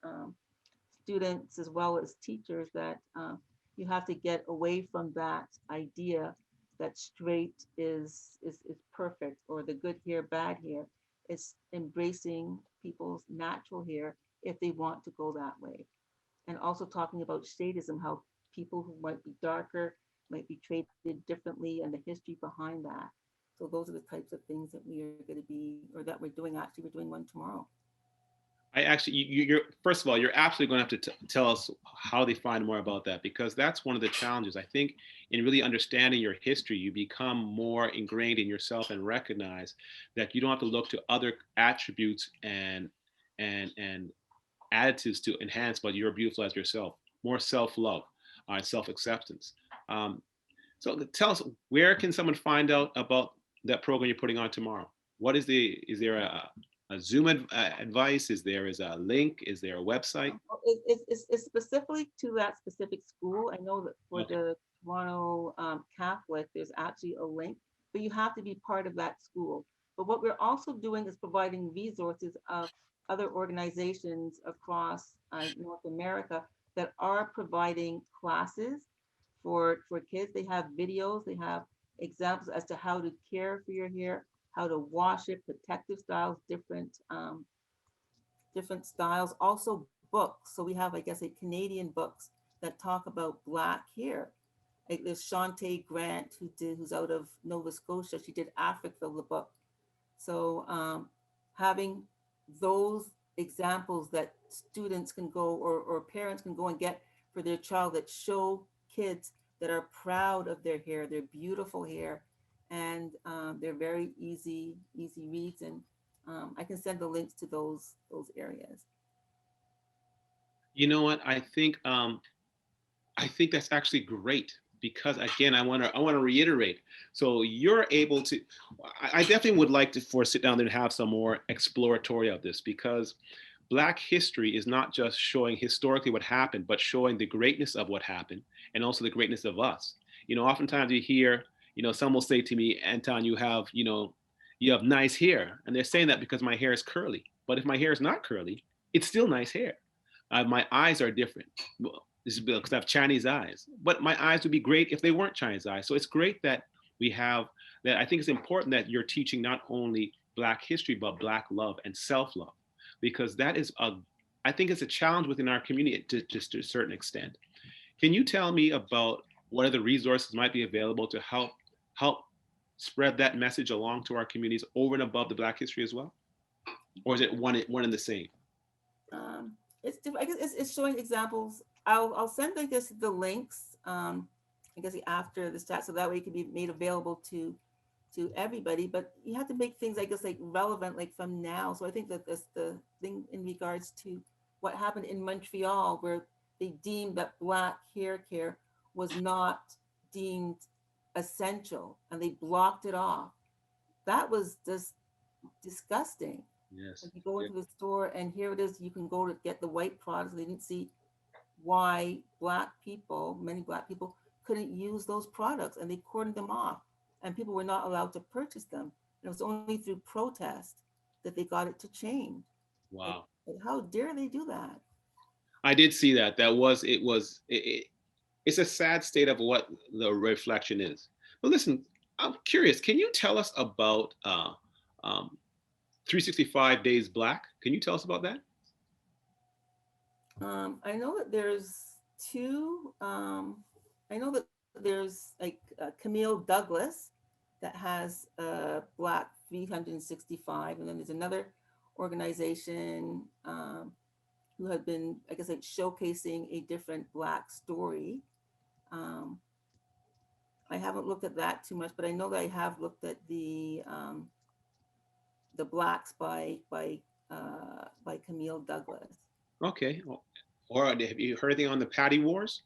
students as well as teachers that you have to get away from that idea that straight is perfect or the good hair, bad hair. It's embracing people's natural hair if they want to go that way. And also talking about shadeism, how people who might be darker might be treated differently and the history behind that. So those are the types of things that we are going to be, or that we're doing. Actually, we're doing one tomorrow. I actually, you're first of all, you're absolutely going to have to tell us how they find more about that, because that's one of the challenges. I think in really understanding your history, you become more ingrained in yourself and recognize that you don't have to look to other attributes and attitudes to enhance, but you're beautiful as yourself. More self-love, self-acceptance. Um, So tell us, where can someone find out about that program you're putting on tomorrow? What is is there a Zoom advice? Is a link? Is there a website? It's specifically to that specific school. I know that for Okay. the Toronto Catholic, there's actually a link, but you have to be part of that school. But what we're also doing is providing resources of other organizations across North America that are providing classes for kids. They have videos, they have examples as to how to care for your hair, how to wash it, protective styles, different styles, also books. So we have, I guess, Canadian books that talk about Black hair. Like there's Shantae Grant, who's out of Nova Scotia. She did Africville, the book. So having those examples that students can go or parents can go and get for their child, that show kids that are proud of their hair, their beautiful hair, and they're very easy reads. And I can send the links to those areas. You know what? I think that's actually great, because again, I want to reiterate. So you're able to. I definitely would like to sit down there and have some more exploratory of this, because Black history is not just showing historically what happened, but showing the greatness of what happened and also the greatness of us. Oftentimes you hear, some will say to me, Anton, you have nice hair, and they're saying that because my hair is curly. But if my hair is not curly, it's still nice hair. My eyes are different. Well, this is because I have Chinese eyes, but my eyes would be great if they weren't Chinese eyes. So it's great that we have that. I think it's important that you're teaching not only Black history, but Black love and self-love, because that is I think it's a challenge within our community to just to a certain extent. Can you tell me about what other resources might be available to help spread that message along to our communities over and above the Black history as well? Or is it one and the same? It's I guess it's showing examples. I'll send, I guess, the links, I guess, after this chat, so that way it can be made available to everybody. But you have to make things, I guess, like relevant, like from now. So I think that that's the thing in regards to what happened in Montreal, where they deemed that Black hair care was not deemed essential, and they blocked it off. That was just disgusting. Yes. Like you go into the store and here it is, you can go to get the white products. They didn't see why many Black people couldn't use those products, and they cordoned them off, and people were not allowed to purchase them. And it was only through protest that they got it to change. Wow. Like, how dare they do that? I did see that. It's a sad state of what the reflection is. But listen, I'm curious. Can you tell us about 365 Days Black? Can you tell us about that? I know that there's two. I know that there's like Camille Douglas that has Black 365, and then there's another organization who have been, I guess, like showcasing a different Black story. I haven't looked at that too much, but I know that I have looked at the Blacks by Camille Douglas. Okay. Or have you heard anything on the Patty Wars?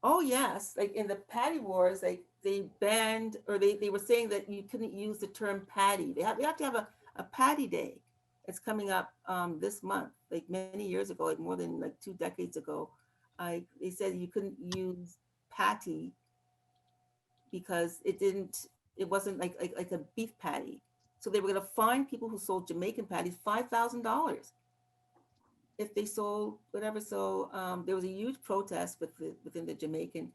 Oh yes, like in the Patty Wars, like they banned, or they were saying that you couldn't use the term Patty. We have to have a Patty Day. It's coming up this month. Like many years ago, like more than like 2 decades ago, they said you couldn't use patty because it wasn't like a beef patty. So they were going to fine people who sold Jamaican patties $5,000 if they sold whatever. So there was a huge protest within the Jamaican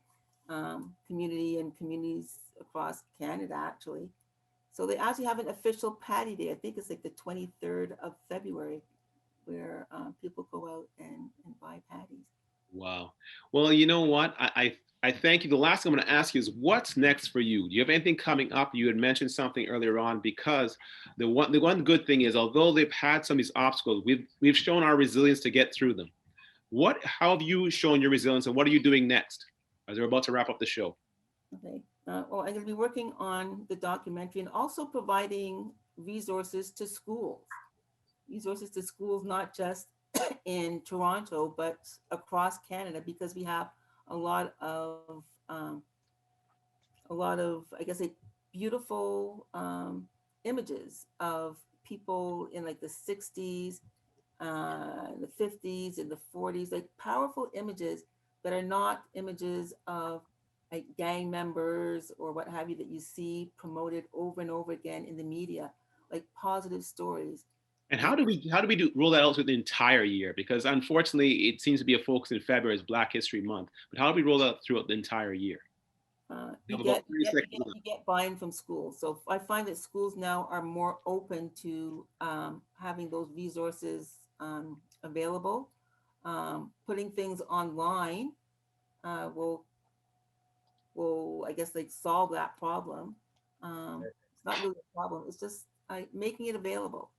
community and communities across Canada, actually. So they actually have an official Patty Day. I think it's like the 23rd of February, where people go out and buy patties. Wow. Well, you know what? I thank you. The last thing I'm going to ask you is, what's next for you? Do you have anything coming up? You had mentioned something earlier on, because the one good thing is, although they've had some of these obstacles, we've shown our resilience to get through them. How have you shown your resilience, and what are you doing next as we're about to wrap up the show? Okay. Well, I'm going to be working on the documentary and also providing resources to schools. Resources to schools, not just in Toronto, but across Canada, because we have a lot of a lot of, I guess, like beautiful images of people in like the 60s, the 50s, and the 40s, like powerful images that are not images of like gang members or what have you that you see promoted over and over again in the media, like positive stories. And And how do we roll that out through the entire year? Because unfortunately, it seems to be a focus in February as Black History Month. But how do we roll that throughout the entire year? We you have about get 30 seconds left. you get buy-in from schools. So I find that schools now are more open to having those resources available. Putting things online will I guess like solve that problem. It's not really a problem. It's just making it available,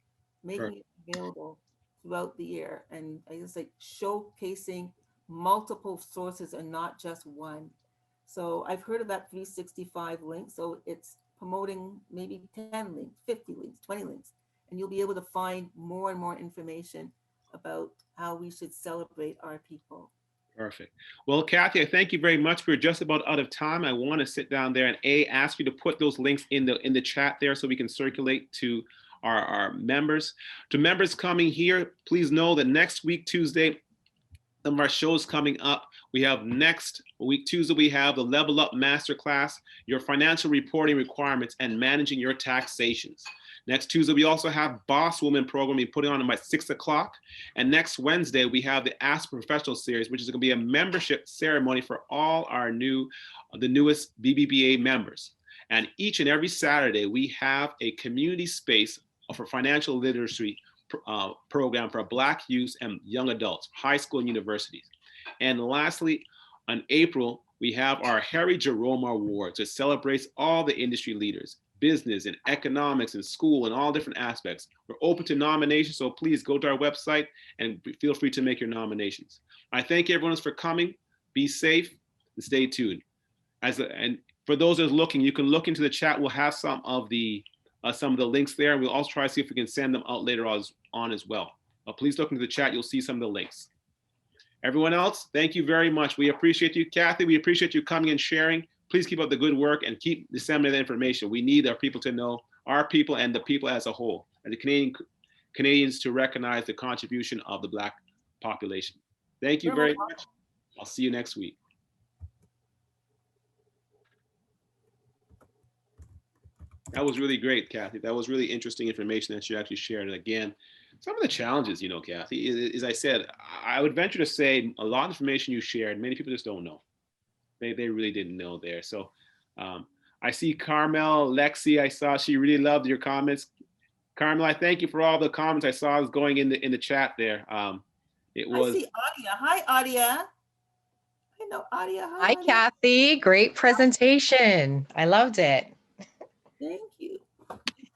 making it available throughout the year, and I guess like showcasing multiple sources and not just one. So I've heard of that 365 link. So it's promoting maybe 10 links, 50 links, 20 links, and you'll be able to find more and more information about how we should celebrate our people. Perfect. Well, Kathy, I thank you very much. We're just about out of time. I want to sit down there and ask you to put those links in the chat there so we can circulate to our members. To members coming here, please know that next week, Tuesday, some of our shows coming up. We have next week, Tuesday, we have the Level Up Masterclass, your financial reporting requirements and managing your taxations. Next Tuesday, we also have Boss Woman program. We put it on about 6 o'clock. And next Wednesday, we have the Ask Professional series, which is going to be a membership ceremony for all our the newest BBPA members. And each and every Saturday, we have a community space for financial literacy program for Black youth and young adults, high school and universities. And lastly, in April, we have our Harry Jerome Awards that celebrates all the industry leaders, business and economics and school and all different aspects. We're open to nominations, so please go to our website and feel free to make your nominations. I thank everyone for coming. Be safe and stay tuned. And for those that are looking, you can look into the chat. We'll have some of the links there. We'll also try to see if we can send them out later on as well. Please look into the chat. You'll see some of the links. Everyone else, thank you very much. We appreciate you. Kathy, we appreciate you coming and sharing. Please keep up the good work and keep disseminating the information. We need our people to know, our people and the people as a whole, and the Canadians to recognize the contribution of the Black population. Thank you very much. I'll see you next week. That was really great, Kathy. That was really interesting information that you actually shared. And again, some of the challenges, Kathy, as I said, I would venture to say a lot of information you shared, many people just don't know. They really didn't know there. So I see Carmel, Lexi, I saw she really loved your comments. Carmel, I thank you for all the comments I saw was going in the chat there. It was. I see Adia. Hi, Adia. I know Adia. Hi, Kathy. Great presentation. I loved it. Thank you. Okay,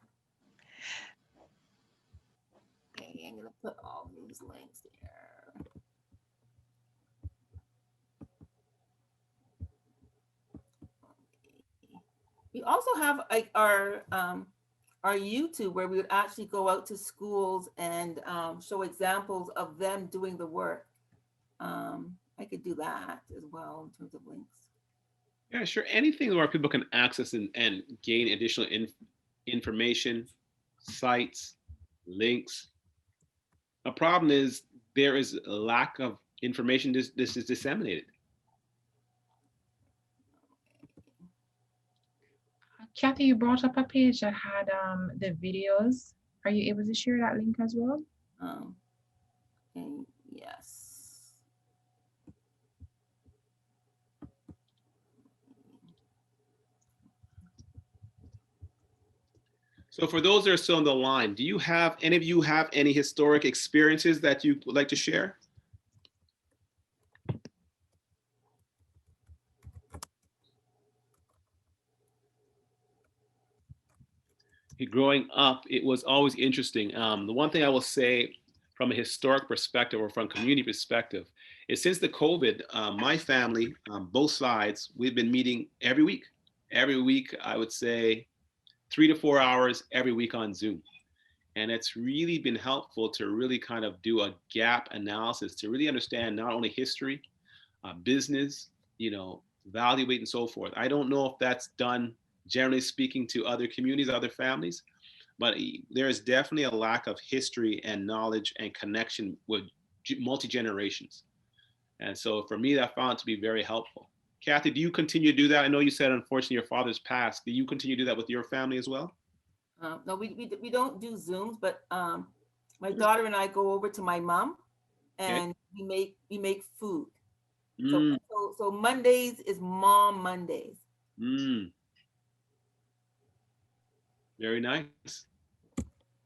I'm gonna put all these links there. Okay. We also have like our YouTube where we would actually go out to schools and show examples of them doing the work. I could do that as well in terms of links. Yeah, sure. Anything where people can access and gain additional information, sites, links. A problem is there is a lack of information. This is disseminated. Kathy, you brought up a page that had the videos. Are you able to share that link as well? And yes. So for those that are still on the line, do you have any of you have any historic experiences that you would like to share? Growing up, it was always interesting. The one thing I will say from a historic perspective or from a community perspective is since the COVID, my family, both sides, we've been meeting every week. Every week, I would say 3 to 4 hours every week on Zoom. And it's really been helpful to really kind of do a gap analysis to really understand not only history, business, evaluate, and so forth. I don't know if that's done, generally speaking, to other communities, other families, but there is definitely a lack of history and knowledge and connection with multi-generations. And so for me, I found it to be very helpful. Kathy, do you continue to do that? I know you said, unfortunately, your father's passed. Do you continue to do that with your family as well? No, we don't do Zooms, but my daughter and I go over to my mom, and we make food. So, Mm, so Mondays is Mom Mondays. mm. Very nice.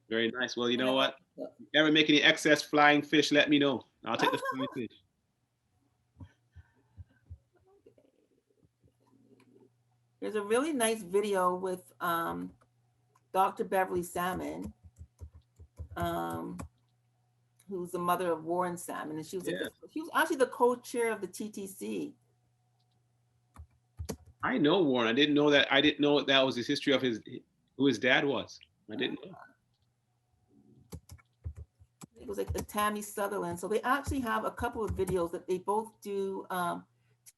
Very nice. Well, you know what? If you ever make any excess flying fish, let me know. I'll take the flying fish. There's a really nice video with Dr. Beverly Salmon, who's the mother of Warren Salmon, and she was she was actually the co-chair of the TTC. I know Warren. I didn't know that. I didn't know that was his history of who his dad was. I didn't know. It was like the Tammy Sutherland. So they actually have a couple of videos that they both do.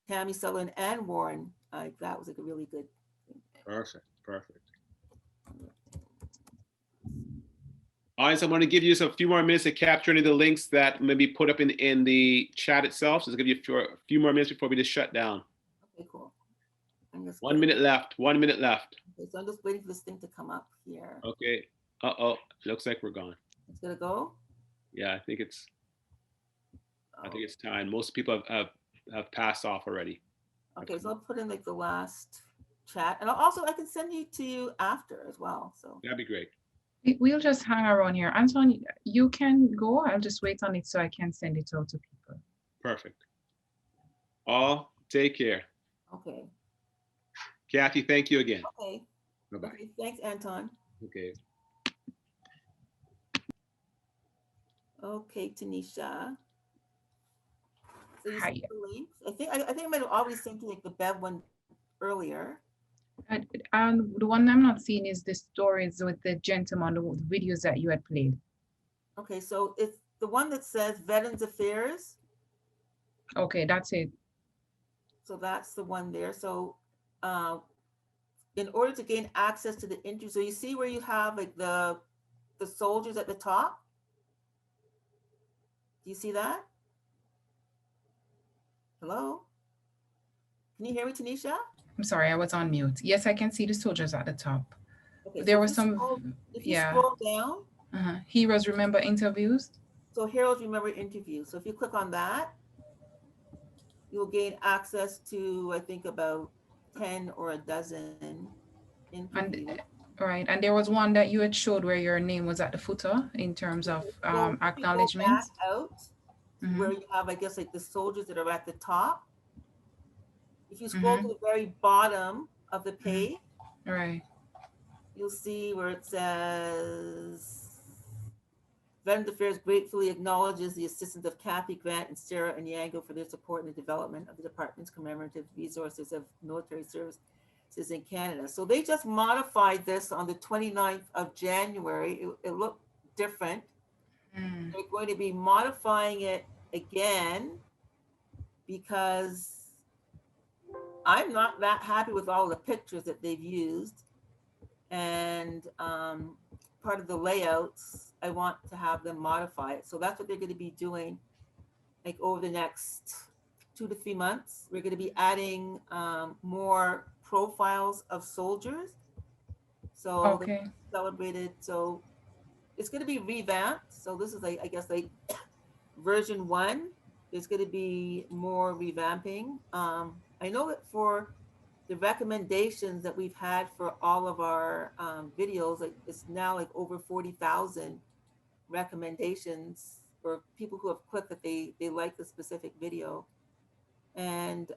Tammy Sutherland and Warren. That was like a really good thing. Perfect. Perfect. All right, so I'm going to give you just a few more minutes to capture any of the links that maybe put up in the chat itself. So I'll give you a few more minutes before we just shut down. Okay, cool. 1 minute left. 1 minute left. Okay, so I'm just waiting for this thing to come up here. Okay. Uh-oh. Looks like we're gone. It's gonna go? Yeah, I think it's time. Most people have passed off already. Okay, so I'll put in like the last chat, and I can send you to you after as well. So that'd be great. We'll just hang around here. Anton, you can go. I'll just wait on it so I can send it out to people. Perfect. All take care. Okay. Kathy, thank you again. Okay. Bye-bye. Okay, thanks, Anton. Okay. Okay, Tanisha. So you Hi. see the links? I think I might have already sent you like the Bev one earlier. And the one I'm not seeing is the stories with the gentleman, the videos that you had played. Okay, so it's the one that says Veterans Affairs. Okay, that's it. So that's the one there. So in order to gain access to the interview, so you see where you have like the soldiers at the top? Do you see that? Hello? Can you hear me, Tanisha? I'm sorry, I was on mute. Yes, I can see the soldiers at the top. Okay, There so was some, if you scroll down. Heroes Remember Interviews. So Heroes Remember Interviews. So if you click on that, you'll gain access to, I think, about 10 or a dozen interviews. Right, and there was one that you had showed where your name was at the footer in terms of acknowledgements. Where you have, I guess, like the soldiers that are at the top. If you scroll to the very bottom of the page, right, you'll see where it says, Veterans Affairs gratefully acknowledges the assistance of Kathy Grant and Sarah Onyango for their support in the development of the department's commemorative resources of military services in Canada. So they just modified this on the 29th of January. It looked different. They're going to be modifying it again because I'm not that happy with all the pictures that they've used. And part of the layouts, I want to have them modify it. So that's what they're going to be doing like over the next 2 to 3 months. We're going to be adding more profiles of soldiers. So celebrated. So it's going to be revamped. So this is like, I guess, like version 1. There's going to be more revamping. I know that for the recommendations that we've had for all of our videos, like it's now like over 40,000 recommendations for people who have clicked that they like the specific video. And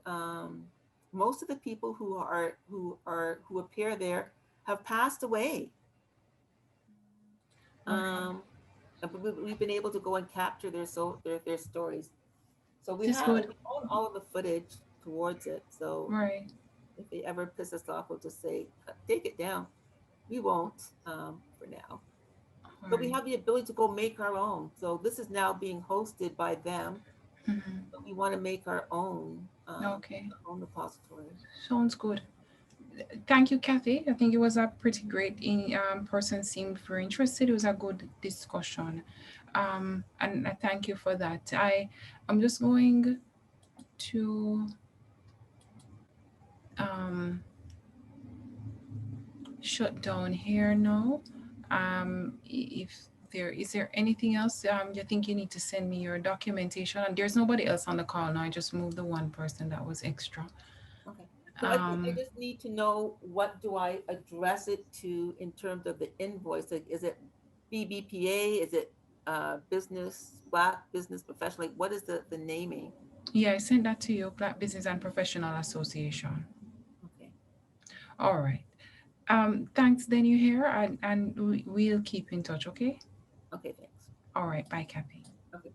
most of the people who appear there have passed away. We've been able to go and capture their stories. So we own all of the footage towards it. So if they ever piss us off, we'll just say, take it down. We won't for now. But we have the ability to go make our own. So this is now being hosted by them. Mhm. but we want to make our own, Okay, own repository. sounds good. Thank you, Kathy. I think it was a pretty great person seemed very interested. It was a good discussion. And I thank you for that. I'm just going to shut down here now. If there anything else you think you need to send me your documentation, and there's nobody else on the call now. I just moved the one person that was extra. Okay. So I think I just need to know, what do I address it to in terms of the invoice? Like, is it BBPA? Is it business, Black Business Professional? Like, what is the naming? Yeah, I sent that to you, Black Business and Professional Association. Okay. All right. Thanks, then you here, and we'll keep in touch, okay? Okay, thanks. All right, bye, Kathy. Okay.